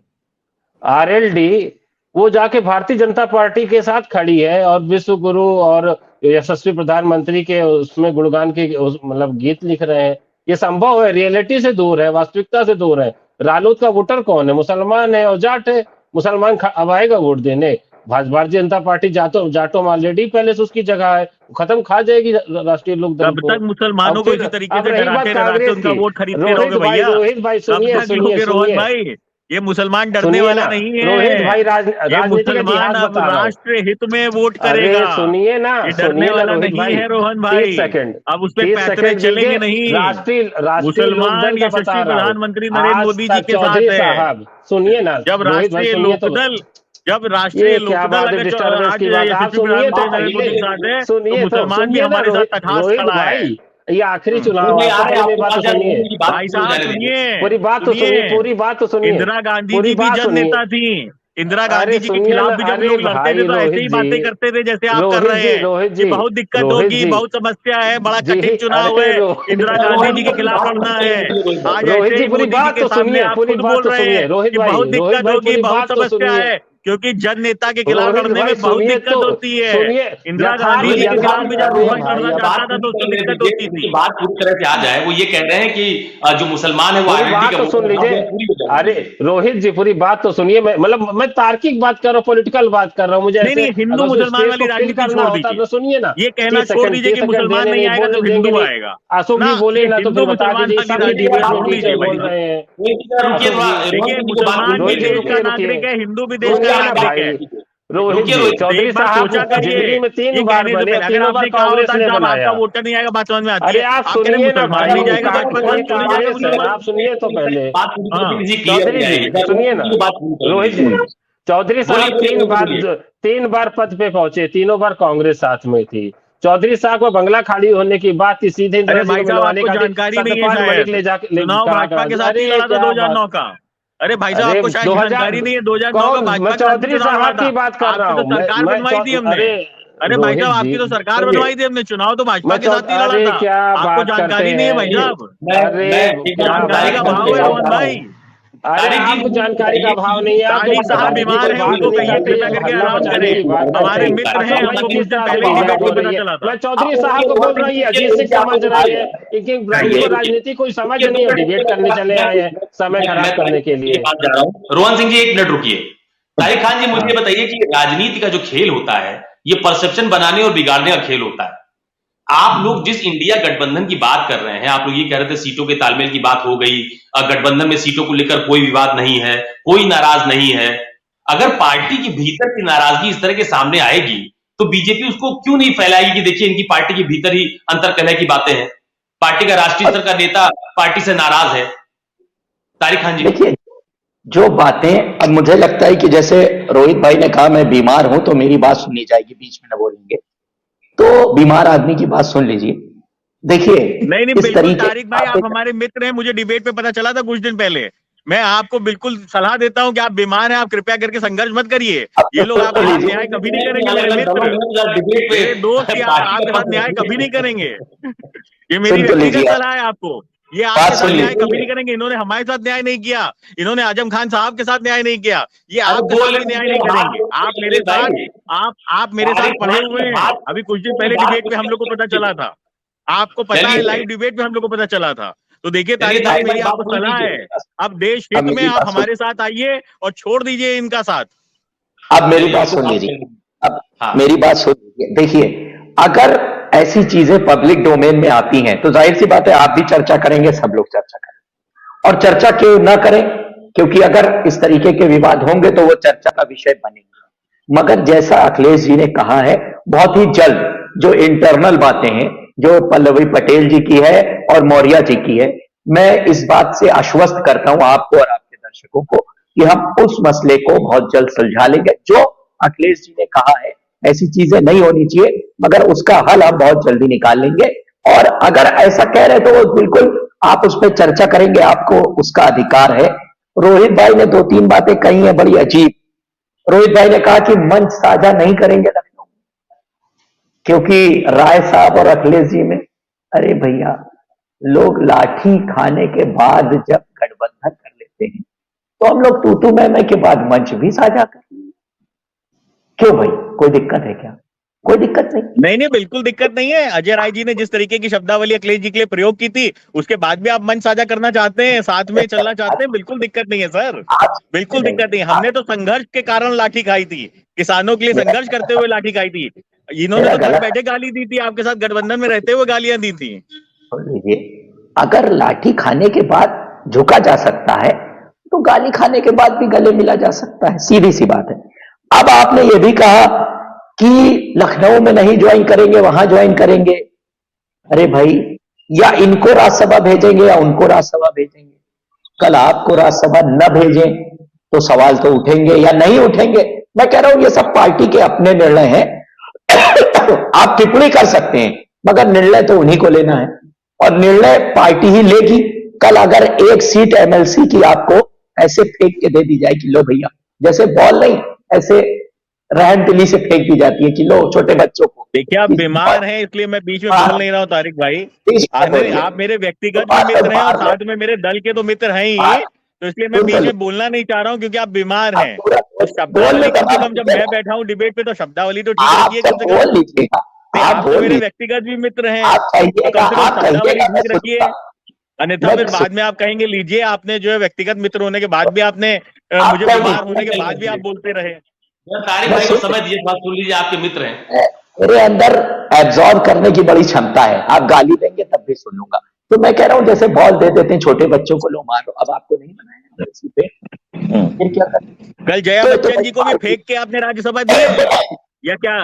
आरएलडी वो जाके भारतीय जनता पार्टी के साथ खड़ी है और विश्व गुरु और यशस्वी प्रधानमंत्री के उसमें गुणगान के मतलब गीत लिख रहे हैं। ये संभव है? रियलिटी से दूर है, वास्तविकता से दूर है। रालोद का वोटर कौन है? मुसलमान है और जाट है। मुसलमान अब आएगा वोट देने। भारतीय जनता पार्टी जाटों में ऑलरेडी पहले से उसकी जगह है, खत्म खा जाएगी राष्ट्रीय लोकदल तब तक मुसलमानों को इसी तरीके से डराते उनका वोट खरीदते रहोगे भैया। रोहित भाई सुनिए रोहन भाई, ये मुसलमान डरने वाला नहीं है। रोहित भाई, ये मुसलमान अब राष्ट्र हित में वोट करेगा। सुनिए ना, डरने वाला नहीं है रोहन भाई। अब उस पर पैतरे चलेंगे नहीं। मुसलमान यशस्वी प्रधानमंत्री नरेंद्र मोदी जी के साथ है। सुनिए ना, जब राष्ट्रीय लोकदल अगर यशस्वी प्रधानमंत्री नरेंद्र मोदी के साथ है, तो मुसलमान भी हमारे साथ तटस्थ खड़ा है। ये आखिरी चुनाव सुनिए भाई साहब, सुनिए पूरी बात तो सुनिए। इंदिरा गांधी जी भी जननेता थी। इंदिरा गांधी जी के खिलाफ भी जब लोग लड़ते थे तो ऐसे ही बातें करते थे जैसे आप कर रहे हैं कि बहुत दिक्कत होगी, बहुत समस्या है, बड़ा कठिन चुनाव है, इंदिरा गांधी जी के खिलाफ लड़ना है। आज ऐसे ही मोदी जी के सामने आप खुद बोल रहे हैं कि बहुत दिक्कत होगी, बहुत समस्या है, क्योंकि जन नेता के खिलाफ लड़ने में बहुत दिक्कत होती है। इंदिरा गांधी जी के खिलाफ भी जब रोहन लड़ना चाहता था तो उसमें दिक्कत होती थी। बात पूरी तरह से आ जाए, वो ये कह रहे हैं कि जो मुसलमान है वो बात तो सुन लीजिए। अरे रोहित जी, पूरी बात तो सुनिए। मैं तार्किक बात कर रहा हूँ, पॉलिटिकल बात कर रहा हूँ। मुझे नहीं, हिंदू मुसलमान वाली राजनीति छोड़ दीजिए। सुनिए ना, ये कहना छोड़ दीजिए कि मुसलमान नहीं आएगा तो हिंदू आएगा। अशोक जी बोले ना, तो मुसलमान मुसलमान भी देश का नागरिक है, हिंदू भी देश का नागरिक है। रोहित जी, चौधरी साहब जिंदगी में 3 बार बने, 3 बार कांग्रेस ने बनाया। आपका वोटर नहीं आएगा, बात समझ में आती है। अरे आप सुनिए ना भाई, नहीं जाएगा, आप सुनिए तो पहले। चौधरी जी सुनिए ना, रोहित जी, चौधरी साहब 3 बार पद पे पहुंचे, तीनों बार कांग्रेस साथ में थी। चौधरी साहब को बंगला खाली होने की बात थी, सीधे जानकारी नहीं है। चुनाव भाजपा के साथ ही लड़ा था 2009 का। अरे भाई साहब, आपको शायद जानकारी नहीं है, 2009 का भाजपा चौधरी साहब की बात कर रहा हूँ। सरकार बनवाई थी हमने। अरे भाई साहब, आपकी तो सरकार बनवाई थी हमने, चुनाव तो भाजपा के साथ ही लड़ा था। आपको जानकारी नहीं है भाई साहब, जानकारी का भाव है रोहन भाई। अरे तारिक जी, आपको जानकारी का अभाव नहीं है। आप तारिक साहब बीमार हैं, उनको कहिए कृपया करके आराम करें। हमारे मित्र हैं, हमको कुछ दिन पहले ही डिबेट में पता चला था। मैं चौधरी साहब को बोल रही है, अजीत सिंह समझ रही है, इनको राजनीति कोई समझ नहीं है, डिबेट करने चले आए हैं समय खराब करने के लिए। रोहन सिंह जी 1 मिनट रुकिए। तारिक खान जी, मुझे बताइए कि राजनीति का जो खेल होता है ये परसेप्शन बनाने और बिगाड़ने का खेल होता है। आप लोग जिस इंडिया गठबंधन की बात कर रहे हैं, आप लोग ये कह रहे थे सीटों के तालमेल की बात हो गई, गठबंधन में सीटों को लेकर कोई विवाद नहीं है, कोई नाराज नहीं है। अगर पार्टी के भीतर की नाराजगी इस तरह के सामने आएगी तो बीजेपी उसको क्यों नहीं फैलाएगी कि देखिए इनकी पार्टी के भीतर ही अंतर्कलह की बातें हैं, पार्टी का राष्ट्रीय स्तर का नेता पार्टी से नाराज है। तारिक खान जी, देखिए जो बातें, अब मुझे लगता है कि जैसे रोहित भाई ने कहा मैं बीमार हूं तो मेरी बात सुननी जाएगी, बीच में न बोलेंगे, तो बीमार आदमी की बात सुन लीजिए। देखिए नहीं इस बिल्कुल तरीके तारिक भाई, आप हमारे मित्र हैं, मुझे डिबेट पे पता चला था कुछ दिन पहले। मैं आपको बिल्कुल सलाह देता हूं कि आप बीमार हैं, आप कृपया करके संघर्ष मत करिए। ये लोग आपके साथ न्याय कभी नहीं करेंगे, मेरे मित्र, मेरे दोस्त, आपके साथ न्याय कभी नहीं करेंगे। ये मेरी व्यक्तिगत सलाह है आपको। ये आपके साथ न्याय कभी नहीं करेंगे। इन्होंने हमारे साथ न्याय नहीं किया, इन्होंने आजम खान साहब के साथ न्याय नहीं किया, ये आपके साथ भी न्याय नहीं करेंगे। आप मेरे साथ, आप मेरे साथ पढ़े हुए हैं। अभी कुछ दिन पहले डिबेट पे हम लोग को पता चला था, आपको पता है, लाइव डिबेट में हम लोग को पता चला था। तो देखिए तारिक भाई, मेरी आपको सलाह है, अब देश हित में आप हमारे साथ आइए और छोड़ दीजिए इनका साथ। अब मेरी बात सुन लीजिए, अब मेरी बात सुन लीजिए। देखिए अगर ऐसी चीजें पब्लिक डोमेन में आती हैं तो जाहिर सी बात है आप भी चर्चा करेंगे, सब लोग चर्चा करेंगे, और चर्चा क्यों ना करें, क्योंकि अगर इस तरीके के विवाद होंगे तो वो चर्चा का विषय बनेंगे। मगर जैसा अखिलेश जी ने कहा है, बहुत ही जल्द जो इंटरनल बातें हैं, जो पल्लवी पटेल जी की है और मौर्य जी की है, मैं इस बात से आश्वस्त करता हूं आपको और आपके दर्शकों को कि हम उस मसले को बहुत जल्द सुलझा लेंगे। जो अखिलेश जी ने कहा है ऐसी चीजें नहीं होनी चाहिए, मगर उसका हल हम बहुत जल्दी निकाल लेंगे। और अगर ऐसा कह रहे तो वो बिल्कुल आप उस पर चर्चा करेंगे, आपको उसका अधिकार है। रोहित भाई ने 2-3 बातें कही हैं बड़ी अजीब। रोहित भाई ने कहा कि मंच साझा नहीं करेंगे लखनऊ में, क्योंकि राय साहब और अखिलेश जी में, अरे भैया लोग लाठी खाने के बाद जब गठबंधन कर लेते हैं तो हम लोग तू मैं के बाद मंच भी साझा कर लेंगे। क्यों भाई, कोई दिक्कत है क्या? कोई दिक्कत नहीं। नहीं बिल्कुल दिक्कत नहीं है। अजय राय जी ने जिस तरीके की शब्दावली अखिलेश जी के लिए प्रयोग की थी, उसके बाद भी आप मंच साझा करना चाहते हैं, साथ में चलना चाहते हैं, बिल्कुल दिक्कत नहीं है सर, बिल्कुल दिक्कत नहीं। हमने तो संघर्ष के कारण लाठी खाई थी, किसानों के लिए संघर्ष करते हुए लाठी खाई थी। इन्होंने तो घर बैठे गाली दी थी, आपके साथ गठबंधन में रहते हुए गालियां दी थी। अगर लाठी खाने के बाद झुका जा सकता है तो गाली खाने के बाद भी गले मिला जा सकता है, सीधी सी बात है। अब आपने ये भी कहा कि लखनऊ में नहीं ज्वाइन करेंगे, वहां ज्वाइन करेंगे। अरे भाई, या इनको राज्यसभा भेजेंगे या उनको राज्यसभा भेजेंगे। कल आपको राज्यसभा न भेजें तो सवाल तो उठेंगे या नहीं उठेंगे। मैं कह रहा हूं ये सब पार्टी के अपने निर्णय हैं। आप टिप्पणी कर सकते हैं, मगर निर्णय तो उन्हीं को लेना है और निर्णय पार्टी ही लेगी। कल अगर 1 सीट एमएलसी की आपको ऐसे फेंक के दे दी जाए कि लो भैया, जैसे बॉल नहीं ऐसे रहन दिली से फेंक दी जाती है कि लो छोटे बच्चों को। देखिए आप बीमार हैं इसलिए मैं बीच में बोल नहीं रहा हूं तारिक भाई। आप मेरे व्यक्तिगत भी मित्र हैं और साथ में मेरे दल के तो मित्र हैं ही, तो इसलिए मैं बीच में बोलना नहीं चाह रहा हूं क्योंकि आप बीमार हैं। तो शब्दावली कम से कम जब मैं बैठा हूं डिबेट पे तो शब्दावली तो ठीक रखिए कम से कम। आप तो मेरे व्यक्तिगत भी मित्र हैं, तो कम से कम शब्दावली ठीक रखिए, अन्यथा फिर बाद में आप कहेंगे लीजिए आपने जो है व्यक्तिगत मित्र होने के बाद भी आपने मुझे बीमार होने के बाद भी आप बोलते रहे। तारिक भाई को समय दिए, बात सुन लीजिए, आपके मित्र हैं। मेरे अंदर एब्जॉर्ब करने की बड़ी क्षमता है, आप गाली देंगे तब भी सुन लूंगा। तो मैं कह रहा हूं जैसे बॉल दे देते हैं छोटे बच्चों को, लो मारो। अब आपको नहीं बनाया इसी पे, फिर क्या करें? कल जया बच्चन जी को भी फेंक के आपने राज्यसभा दिए या क्या?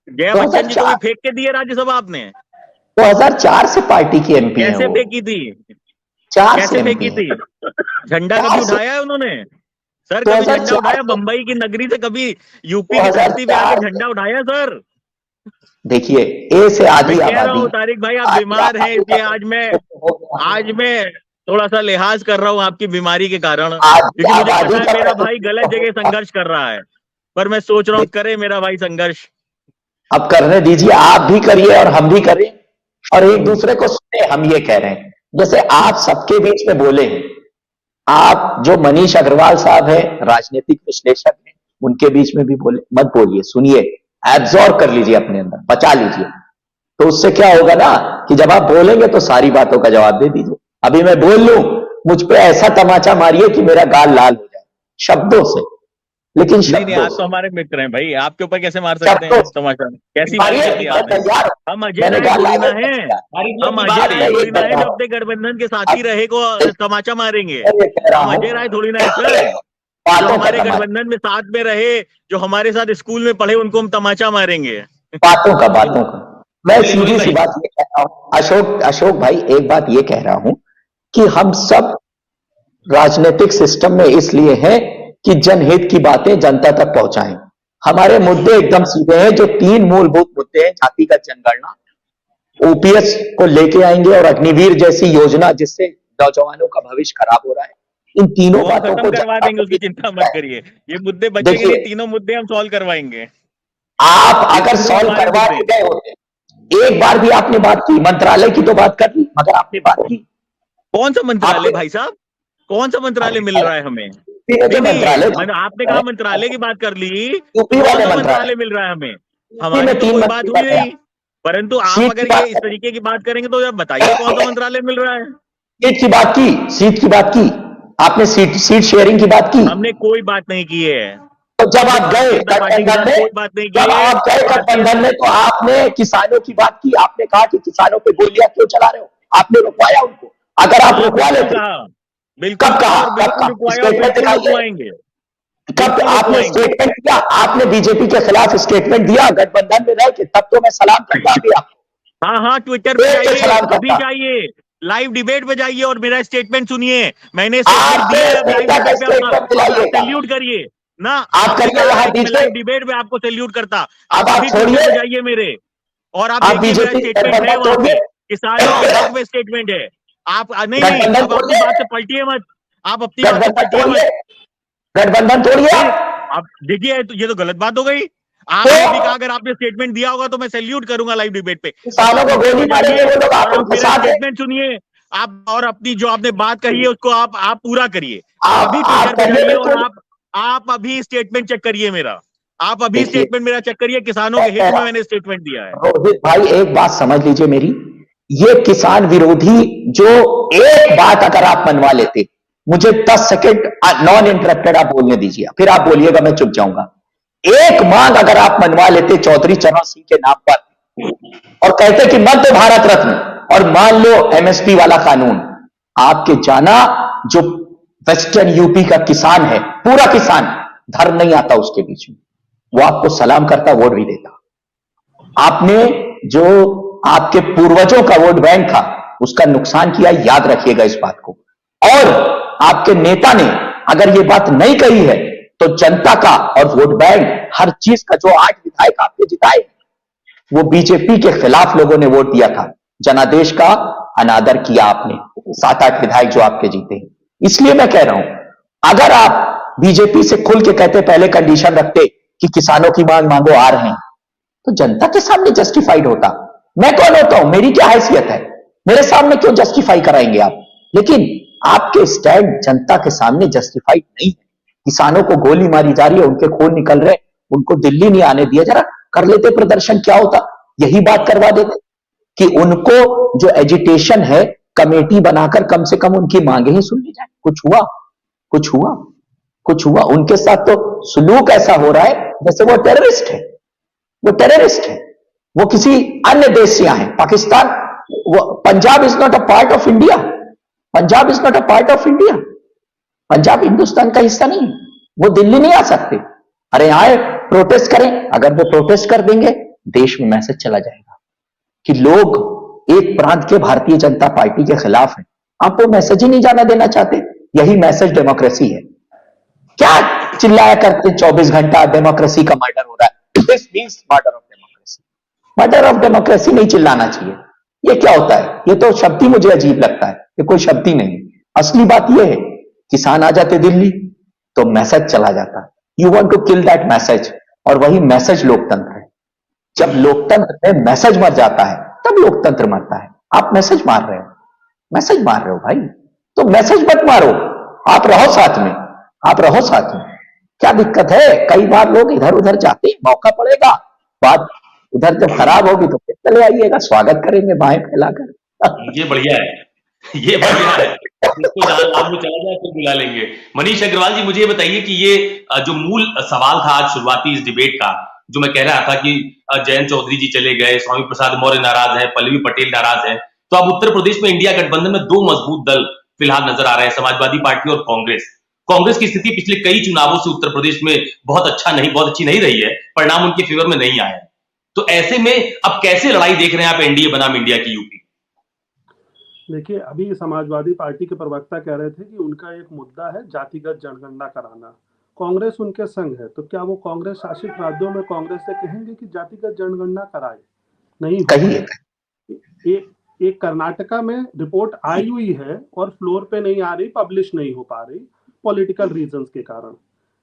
जया बच्चन जी को भी फेंक के दिए राज्यसभा आपने? 2004 से पार्टी की एमपी कैसे फेंकी थी? 4 कैसे फेंकी थी? झंडा कभी उठाया है उन्होंने? सर कभी झंडा उठाया? बंबई की नगरी से कभी यूपी की धरती पे आके झंडा उठाया सर? देखिए ए से आधी कह रहा हूँ तारिक भाई आप बीमार हैं, इसलिए आज मैं थोड़ा सा लिहाज कर रहा हूँ आपकी बीमारी के कारण, क्योंकि मुझे पता है मेरा भाई गलत जगह संघर्ष कर रहा है, पर मैं सोच रहा हूँ करे मेरा भाई संघर्ष। अब करने दीजिए, आप भी करिए और हम भी करें और एक दूसरे को सुने। हम ये कह रहे हैं जैसे आप सबके बीच में बोले, आप जो मनीष अग्रवाल साहब है, राजनीतिक विश्लेषक हैं, उनके बीच में भी बोले मत बोलिए, सुनिए, एब्जॉर्ब कर लीजिए अपने अंदर, बचा लीजिए। तो उससे क्या होगा ना कि जब आप बोलेंगे तो सारी बातों का जवाब दे दीजिए। अभी मैं बोल लूं, मुझ पे ऐसा तमाचा मारिए कि मेरा गाल लाल हो जाए शब्दों से, लेकिन नहीं नहीं, शब्दों आप से तो हमारे मित्र हैं भाई, आपके ऊपर कैसे मार सकते हैं शब्दों तमाशा? कैसी बात मारिए, की मैं आपने? तैयार हूं। हम अजय मैंने राय गाल थोड़ी लाल ना नहीं हैं, किया। हम की अजय बात राय है, थोड़ी ना मैं है ये जो अपने गठबंधन के साथी रहे को तमाचा मारेंगे। मैं ये कह रहा हम हूं अजय राय थोड़ी ना है सर, जो बातों का हमारे तमाचा, गठबंधन में साथ में रहे, जो हमारे साथ स्कूल में पढ़े, उनको हम तमाचा मारेंगे। बातों का मैं बोलिए, सीधी सी भाई। बात ये कह रहा हूं, अशोक भाई, एक बात ये कह रहा हूं कि हम सब राजनीतिक सिस्टम में इसलिए हैं कि जनहित की बातें जनता तक पहुंचाएं। हमारे मुद्दे एकदम सीधे हैं, जो 3 मूलभूत मुद्दे हैं, जातिगत जनगणना, ओपीएस को लेके आएंगे और अग्निवीर जैसी योजना जिससे नौजवानों का भविष्य खराब हो रहा है। इन तीनों वो हम बातों खत्म को करवा जनता देंगे, को उसकी चिंता मत करिए। ये मुद्दे बचेंगे देखिए, नहीं, तीनों मुद्दे हम सॉल्व करवाएंगे। आप ये अगर तीनों सॉल्व हमारे करवा मुद्दे के हैं। गए होते, एक बार भी आपने बात की, मंत्रालय की तो बात कर ली, मगर आपने बात की कौन सा मंत्रालय आपने भाई साहब? कौन सा मंत्रालय मिल रहा है हमें? यूपी में नहीं जो नहीं, मंत्रालय मैंने आपने कहा मंत्रालय की बात कर ली, यूपी कौन वाले सा मंत्रालय, मंत्रालय मिल रहा है हमें? यूपी हमारी में तो 3 कोई बात मंत्री हुई कर रहे हैं। नहीं। परंतु आप सीट की अगर ये बात इस तरीके की बात करेंगे तो जब बताइए कौन सा मंत्रालय मिल रहा है? सीट की बात की, सीट की बात की आपने, सीट शेयरिंग की बात की। हमने कोई बात नहीं की है। तो जब हमने आप भारतीय गए जनता पार्टी के गठबंधन साथ में, कोई बात नहीं की जब है। आप गए भारतीय गठबंधन में, तो आपने किसानों की बात की, आपने कहा कि किसानों पे गोलियां क्यों चला रहे हो, आपने रुकवाया उनको। अगर आप हाँ रुकवा बिल्कुल लेते, कहा, बिल्कुल कब कहा कहा, और कब बिल्कुल कहा, रुकवाया और स्टेटमेंट बिल्कुल दिखाइए, रुकवाएंगे, कब बिल्कुल आपने रुकवाएंगे। स्टेटमेंट दिया, आपने बीजेपी के खिलाफ स्टेटमेंट दिया गठबंधन में रह के, तब तो मैं सलाम करता अभी आपको, हाँ हाँ, ट्विटर पे देख के जाइए, सलाम अभी करता। जाइए, लाइव डिबेट पे जाइए और मेरा स्टेटमेंट सुनिए। मैंने स्टेटमेंट आपने दिया है, अब लाइव नेता का डिबेट पे स्टेटमेंट आप दिलाइएगा, सैल्यूट करिए ना। आप आपने करिए कहा यहाँ था कि मैं बीच में। लाइव डिबेट पे आपको सैल्यूट करता। अब आप आप अभी ट्विटर छोड़िए, पे जाइए मेरे, और आप आप देखिए मेरा बीजेपी स्टेटमेंट है गठबंधन वहां पे, तोड़िए, किसानों के हक में स्टेटमेंट है। आप नहीं नहीं, गठबंधन अब अपनी तोड़िए, बात से पलटिए मत, आप अपनी बात से गठबंधन पलटिए मत। तोड़िए, गठबंधन तोड़िए फिर आप। आप देखिए, तो ये तो गलत बात हो गई। तो आपने अभी कहा अगर आपने स्टेटमेंट दिया होगा तो मैं सैल्यूट करूंगा लाइव डिबेट पे। अब किसानों आप को ट्विटर गोली पे मारेंगे जाइए वो लोग, और आपको आप मेरा फंसा दे। स्टेटमेंट सुनिए, आप और अपनी जो आपने बात कही है उसको आप पूरा करिए। आप अभी आप ट्विटर पे करिए जाइए और बिल्कुल। आप अभी स्टेटमेंट चेक करिए मेरा, आप अभी देखिए, स्टेटमेंट मेरा चेक करिए, किसानों मैं के कह हित में रहा मैंने स्टेटमेंट दिया है। हूं, रोहित भाई एक बात समझ लीजिए मेरी, ये किसान विरोधी जो एक बात अगर आप मनवा लेते, मुझे 10 सेकंड नॉन इंटरप्टेड आप बोलने दीजिए, फिर आप बोलिएगा, मैं चुप जाऊंगा। एक मांग अगर आप मनवा लेते चौधरी चरण सिंह के नाम पर और कहते कि मध्य भारत रत्न, और मान लो एमएसपी वाला कानून, आपके जाना जो वेस्टर्न यूपी का किसान है, पूरा किसान, धर्म नहीं आता उसके बीच में, वो आपको सलाम करता, वोट भी देता। आपने जो आपके पूर्वजों का वोट बैंक था उसका नुकसान किया, याद रखिएगा इस बात को। और आपके नेता ने अगर ये बात नहीं कही है तो जनता का और वोट बैंक हर चीज का, जो 8 विधायक आपके जिताए वो बीजेपी के खिलाफ लोगों ने वोट दिया था, जनादेश का अनादर किया आपने, 7-8 विधायक जो आपके जीते हैं। इसलिए मैं कह रहा हूं, अगर आप बीजेपी से खुल के कहते, पहले कंडीशन रखते कि किसानों की मांग मांगो, आ रहे हैं, तो जनता के सामने जस्टिफाइड होता। मैं कौन होता हूं, मेरी क्या हैसियत है, मेरे सामने क्यों जस्टिफाई कराएंगे आप? लेकिन आपके स्टैंड जनता के सामने जस्टिफाइड नहीं है। किसानों को गोली मारी जा रही है, उनके खून निकल रहे, उनको दिल्ली नहीं आने दिया, जरा कर लेते प्रदर्शन, क्या होता? यही बात करवा देते कि उनको जो एजिटेशन है, कमेटी बनाकर कम से कम उनकी मांगे ही सुन ली जाए। कुछ हुआ? कुछ हुआ? कुछ हुआ? उनके साथ तो सुलूक ऐसा हो रहा है जैसे वो टेररिस्ट है, वो टेररिस्ट है, वो किसी अन्य देश से आए हैं। पाकिस्तान, वो Punjab is not a part of India, Punjab is not a part of India, Punjab Hindustan का हिस्सा नहीं है, वो दिल्ली नहीं आ सकते। अरे आए, प्रोटेस्ट करें, अगर वो प्रोटेस्ट कर देंगे देश में मैसेज चला जाएगा कि लोग एक प्रांत के भारतीय जनता पार्टी के खिलाफ हैं। आप वो मैसेज ही नहीं जाना देना चाहते, यही मैसेज डेमोक्रेसी है। क्या चिल्लाया करते 24 घंटा डेमोक्रेसी का मर्डर हो रहा है, this means murder of democracy. Murder of democracy नहीं चिल्लाना चाहिए। ये क्या होता है? ये तो शब्द ही मुझे अजीब लगता है, ये कोई शब्द ही नहीं। असली बात ये है, किसान आ जाते दिल्ली तो मैसेज चला जाता, you want to kill that message, और वही मैसेज लोकतंत्र है। जब लोकतंत्र में मैसेज मर जाता है तब लोकतंत्र मरता है। आप मैसेज मार रहे हो, मैसेज मार रहे हो भाई, तो मैसेज मत मारो। आप रहो साथ में, आप रहो साथ में, क्या दिक्कत है? कई बार लोग इधर उधर जाते हैं, मौका पड़ेगा, बात उधर जब खराब होगी तो फिर चले आइएगा, स्वागत करेंगे बाहें फैलाकर। ये बढ़िया है, ये बढ़िया है। इसको जहां आप लोग चला जाए फिर बुला लेंगे। मनीष अग्रवाल जी, मुझे ये बताइए कि ये जो मूल सवाल था आज शुरुआती इस डिबेट का, जो मैं कह रहा था कि जयंत चौधरी जी चले गए, स्वामी प्रसाद मौर्य नाराज है, पल्लवी पटेल नाराज है, तो अब उत्तर प्रदेश में इंडिया गठबंधन में दो मजबूत दल फिलहाल नजर आ रहे हैं, समाजवादी पार्टी और कांग्रेस। कांग्रेस की स्थिति पिछले कई चुनावों से उत्तर प्रदेश में बहुत अच्छी नहीं रही है, परिणाम उनके फेवर में नहीं आए हैं। तो ऐसे में अब कैसे लड़ाई देख रहे हैं आप एनडीए बनाम इंडिया की यूपी? देखिए, अभी समाजवादी पार्टी के प्रवक्ता कह रहे थे कि उनका एक मुद्दा है जातिगत जनगणना कराना। कांग्रेस उनके संग है, तो क्या वो कांग्रेस शासित राज्यों में कांग्रेस से कहेंगे कि जातिगत जनगणना कराए? नहीं कहिए। एक कर्नाटका में रिपोर्ट आई हुई है और फ्लोर पे नहीं आ रही, पब्लिश नहीं हो पा रही पॉलिटिकल रीजंस के कारण।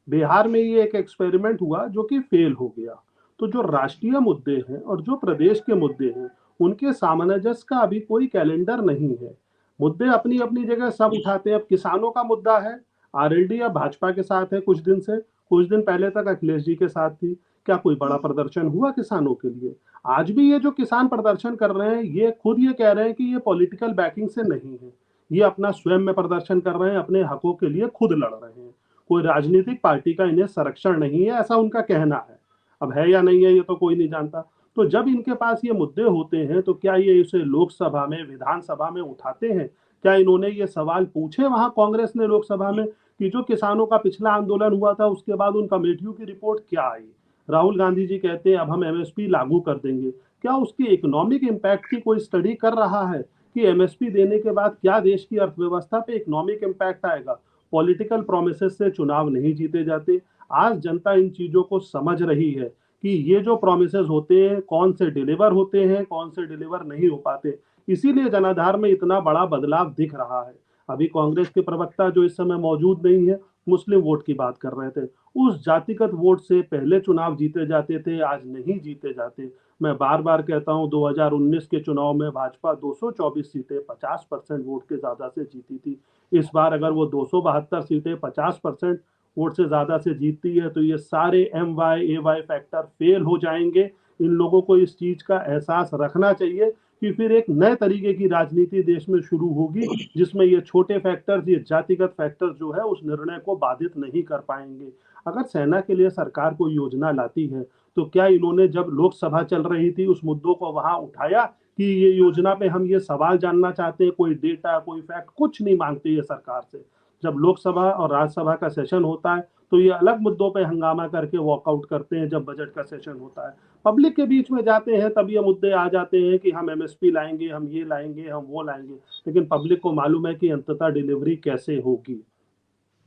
बिहार में ये एक एक्सपेरिमेंट हुआ जो कि फेल हो गया। तो जो राष्ट्रीय मुद्दे हैं और जो प्रदेश के मुद्दे हैं, उनके सामंजस्य का अभी कोई कैलेंडर नहीं है। मुद्दे अपनी अपनी जगह सब उठाते हैं। अब किसानों का मुद्दा है, आरएलडी अब भाजपा के साथ है कुछ दिन से, कुछ दिन पहले तक अखिलेश जी के साथ थी। क्या कोई बड़ा प्रदर्शन हुआ किसानों के लिए? आज भी ये जो किसान प्रदर्शन कर रहे हैं, ये खुद ये कह रहे हैं कि ये पॉलिटिकल बैकिंग से नहीं है, ये अपना स्वयं में प्रदर्शन कर रहे हैं, अपने हकों के लिए खुद लड़ रहे हैं। कोई राजनीतिक पार्टी का इन्हें संरक्षण नहीं है, ऐसा उनका कहना है। अब है या नहीं है ये तो कोई नहीं जानता। तो जब इनके पास ये मुद्दे होते हैं तो क्या ये इसे लोकसभा में, विधानसभा में उठाते हैं? क्या इन्होंने ये सवाल पूछे वहां कांग्रेस ने लोकसभा में कि जो किसानों का पिछला आंदोलन हुआ था उसके बाद उन कमेटियों की रिपोर्ट क्या आई? राहुल गांधी जी कहते हैं अब हम एमएसपी लागू कर देंगे। क्या उसकी इकोनॉमिक इम्पैक्ट की कोई स्टडी कर रहा है कि एमएसपी देने के बाद क्या देश की अर्थव्यवस्था पे इकोनॉमिक इम्पैक्ट आएगा? पॉलिटिकल प्रोमिसेस से चुनाव नहीं जीते जाते। आज जनता इन चीजों को समझ रही है कि ये जो प्रोमिसेस होते हैं कौन से डिलीवर होते हैं, कौन से डिलीवर नहीं हो पाते। इसीलिए जनाधार में इतना बड़ा बदलाव दिख रहा है। अभी कांग्रेस के प्रवक्ता जो इस समय मौजूद नहीं है, मुस्लिम वोट की बात कर रहे थे। उस जातिगत वोट से पहले चुनाव जीते जाते थे, आज नहीं जीते जाते। मैं बार बार कहता हूं, 2019 के चुनाव में भाजपा 224 सीटें 50% वोट के ज्यादा से जीती थी। इस बार अगर वो 272 सीटें 50% वोट से ज्यादा से जीतती है तो ये सारे MY, AY फैक्टर फेल हो जाएंगे। इन लोगों को इस चीज का एहसास रखना चाहिए कि फिर एक नए तरीके की राजनीति देश में शुरू होगी, जिसमें ये छोटे फैक्टर्स, ये जातिगत फैक्टर्स जो है उस निर्णय को बाधित नहीं कर पाएंगे। अगर सेना के लिए सरकार कोई योजना लाती है तो क्या इन्होंने जब लोकसभा चल रही थी उस मुद्दों को वहां उठाया कि ये योजना पे हम ये सवाल जानना चाहते हैं? कोई डेटा, कोई फैक्ट कुछ नहीं मांगते ये सरकार से। जब लोकसभा और राज्यसभा का सेशन होता है तो ये अलग मुद्दों पे हंगामा करके वॉकआउट करते हैं। जब बजट का सेशन होता है, पब्लिक के बीच में जाते हैं, तब ये मुद्दे आ जाते हैं कि हम एमएसपी लाएंगे, हम ये लाएंगे, हम वो लाएंगे। लेकिन पब्लिक को मालूम है कि अंततः डिलीवरी कैसे होगी।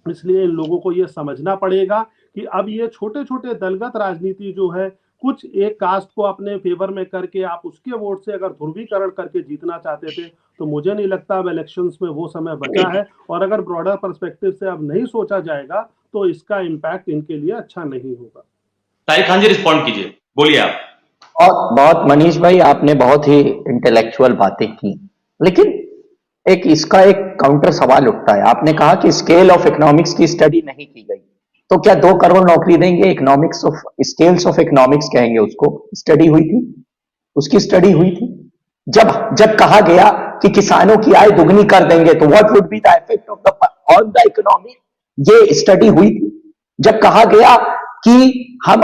इसलिए इन लोगों को ये समझना पड़ेगा कि अब ये छोटे छोटे दलगत राजनीति जो है, कुछ एक कास्ट को अपने फेवर में करके आप उसके वोट से अगर ध्रुवीकरण करके जीतना चाहते थे, तो मुझे नहीं लगता अब इलेक्शंस में वो समय बचा है। और अगर ब्रॉडर पर्सपेक्टिव से अब नहीं सोचा जाएगा तो इसका इम्पैक्ट इनके लिए अच्छा नहीं होगा। तारिक खान जी, रिस्पॉन्ड कीजिए, बोलिए आप। और बहुत मनीष भाई, आपने बहुत ही इंटेलेक्चुअल बातें की, लेकिन एक इसका एक काउंटर सवाल उठता है। आपने कहा कि स्केल ऑफ इकोनॉमिक्स की स्टडी नहीं की गई, तो क्या 2 करोड़ नौकरी देंगे? Economics of scales of economics कहेंगे उसको, स्टडी हुई थी, उसकी स्टडी हुई थी। जब कहा गया कि किसानों की आय दुगनी कर देंगे तो what would be the effect of the on the economy, ये स्टडी हुई थी। जब कहा गया कि हम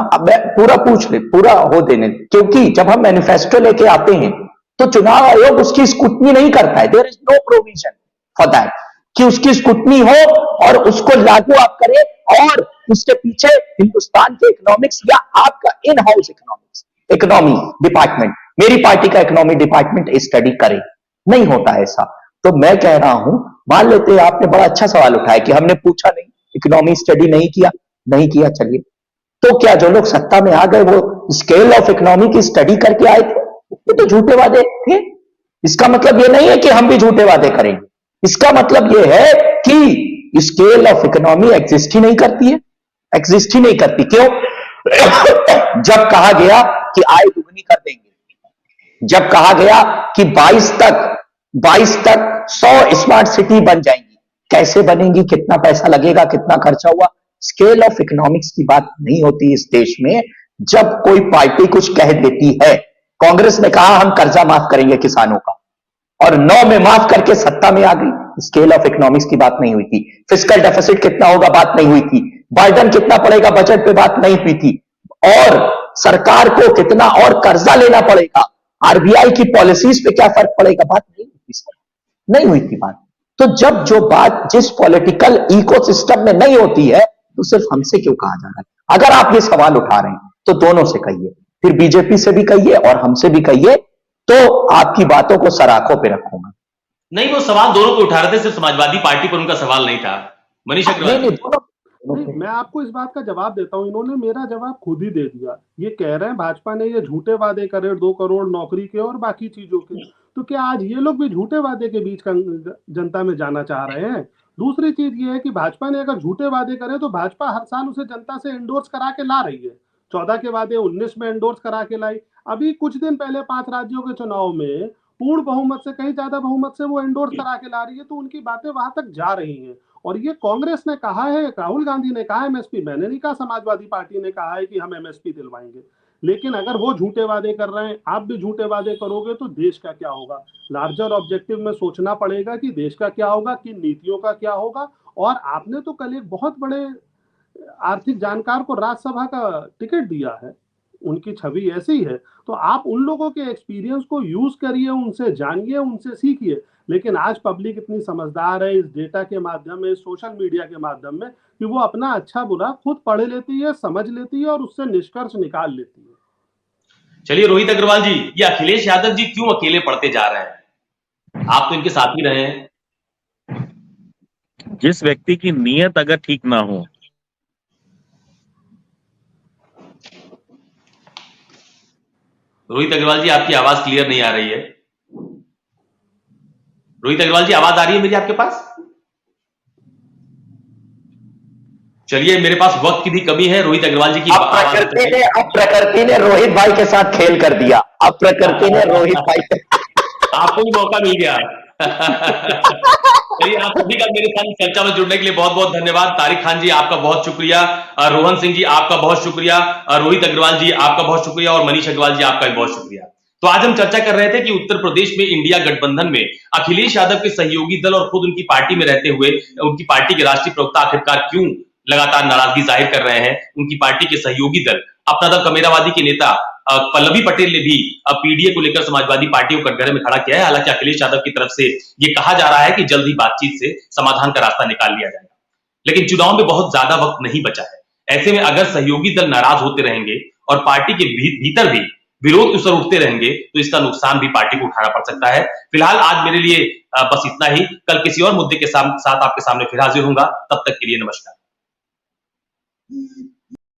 पूरा हो देने, क्योंकि जब हम मैनिफेस्टो लेके आते हैं तो चुनाव आयोग उसकी स्क्रूटनी नहीं करता है। There is no provision for that कि उसकी स्क्रूटनी हो और उसको लागू आप करें और उसके पीछे हिंदुस्तान के इकोनॉमिक्स या आपका इन हाउस इकोनॉमी डिपार्टमेंट, मेरी पार्टी का इकोनॉमी डिपार्टमेंट स्टडी करे। नहीं होता ऐसा। तो मैं कह रहा हूं, मान लेते हैं आपने बड़ा अच्छा सवाल उठाया कि हमने पूछा नहीं, इकोनॉमी स्टडी नहीं किया, चलिए, तो क्या जो लोग सत्ता में आ गए वो स्केल ऑफ इकोनॉमी की स्टडी करके आए थे? ये तो झूठे वादे थे। इसका मतलब ये नहीं है कि हम भी झूठे वादे करेंगे। इसका मतलब ये है कि स्केल ऑफ इकोनॉमी एग्जिस्ट ही नहीं करती है, एग्जिस्ट ही नहीं करती। क्यों? जब कहा गया कि आय दुगनी कर देंगे, जब कहा गया कि 22 तक 100 स्मार्ट सिटी बन जाएंगी, कैसे बनेंगी, कितना पैसा लगेगा, कितना खर्चा हुआ, स्केल ऑफ इकोनॉमिक्स की बात नहीं होती इस देश में। जब कोई पार्टी कुछ कह देती है, कांग्रेस ने कहा हम कर्जा माफ करेंगे किसानों का, और 9 में माफ करके सत्ता में आ गई, स्केल ऑफ इकोनॉमिक्स की बात नहीं हुई थी। फिस्कल डेफिसिट कितना होगा बात नहीं हुई थी, बर्डन कितना पड़ेगा बजट पे बात नहीं हुई थी, और सरकार को कितना और कर्जा लेना पड़ेगा, आरबीआई की पॉलिसीज पे क्या फर्क पड़ेगा, बात नहीं हुई थी बात। तो जब जो बात जिस पॉलिटिकल इकोसिस्टम में नहीं होती है तो सिर्फ हमसे क्यों कहा जा रहा है? अगर आप ये सवाल उठा रहे हैं तो दोनों से कहिए, फिर बीजेपी से भी कहिए और हमसे भी कहिए, तो आपकी बातों को सराखों पे रखूंगा। नहीं, वो सवाल दोनों को उठा रहे थे, सिर्फ समाजवादी पार्टी पर उनका सवाल नहीं था। मनीष अग्रवाल, नहीं, मैं आपको इस बात का जवाब देता हूं, इन्होंने मेरा जवाब खुद ही दे दिया। ये कह रहे हैं भाजपा ने ये झूठे वादे करे 2 करोड़ नौकरी के और बाकी चीजों के, तो क्या आज ये लोग भी झूठे वादे के बीच जनता में जाना चाह रहे हैं? दूसरी चीज ये है कि भाजपा ने अगर झूठे वादे करे तो भाजपा हर साल उसे जनता से एंडोर्स करा के ला रही है। 14 के वादे 19 में एंडोर्स करा के लाई। अभी कुछ दिन पहले 5 राज्यों के चुनाव में पूर्ण बहुमत से, कहीं ज्यादा बहुमत से वो एंडोर्स करा के ला रही है, तो उनकी बातें वहां तक जा रही हैं। और ये कांग्रेस ने कहा है, राहुल गांधी ने कहा एमएसपी, मैंने नहीं कहा, समाजवादी पार्टी ने कहा है कि हम एमएसपी दिलवाएंगे। लेकिन अगर वो झूठे वादे कर रहे हैं, आप भी झूठे वादे करोगे तो देश का क्या होगा? लार्जर ऑब्जेक्टिव में सोचना पड़ेगा कि देश का क्या होगा, किन नीतियों का क्या होगा। और आपने तो कल एक बहुत बड़े आर्थिक जानकार को राज्यसभा का टिकट दिया है, उनकी छवि ऐसी है, तो आप उन लोगों के एक्सपीरियंस को यूज करिए, उनसे जानिए, उनसे सीखिए। लेकिन आज पब्लिक इतनी समझदार है इस डेटा के माध्यम में, सोशल मीडिया के माध्यम में, कि वो अपना अच्छा बुरा खुद पढ़ लेती है, समझ लेती है और उससे निष्कर्ष निकाल लेती है। चलिए रोहित अग्रवाल जी, ये अखिलेश यादव जी क्यों अकेले पड़ते जा रहे हैं? आप तो इनके साथ ही रहे हैं। जिस व्यक्ति की नीयत अगर ठीक ना हो, रोहित अग्रवाल जी, आपकी आवाज क्लियर नहीं आ रही है। रोहित अग्रवाल जी, आवाज आ रही है मेरी आपके पास? चलिए, मेरे पास वक्त की भी कमी है, रोहित अग्रवाल जी की अब प्रकृति ने रोहित भाई के साथ खेल कर दिया। अब प्रकृति ने रोहित भाई आपको भी मौका मिल गया। चलिए, आप सभी का मेरे साथ चर्चा में जुड़ने के लिए बहुत बहुत धन्यवाद। तारिक खान जी, आपका बहुत शुक्रिया। रोहन सिंह जी, आपका बहुत शुक्रिया। रोहित अग्रवाल जी, आपका बहुत शुक्रिया। और मनीष अग्रवाल जी, आपका भी बहुत शुक्रिया। तो आज हम चर्चा कर रहे थे कि उत्तर प्रदेश में इंडिया गठबंधन में अखिलेश यादव के सहयोगी दल और खुद उनकी पार्टी में रहते हुए उनकी पार्टी के राष्ट्रीय प्रवक्ता आखिरकार क्यों लगातार नाराजगी जाहिर कर रहे हैं। उनकी पार्टी के सहयोगी दल अपना दल कमेरावादी के नेता पल्लवी पटेल ने भी पीडीए को लेकर समाजवादी पार्टी को कटघरे में खड़ा किया है। हालांकि अखिलेश यादव की तरफ से ये कहा जा रहा है कि जल्द ही बातचीत से समाधान का रास्ता निकाल लिया जाएगा, लेकिन चुनाव में बहुत ज्यादा वक्त नहीं बचा है। ऐसे में अगर सहयोगी दल नाराज होते रहेंगे और पार्टी के भीतर भी विरोध उसर उठते रहेंगे तो इसका नुकसान भी पार्टी को उठाना पड़ सकता है। फिलहाल आज मेरे लिए बस इतना ही। कल किसी और मुद्दे के साथ आपके सामने फिर हाजिर होऊंगा। तब तक के लिए नमस्कार।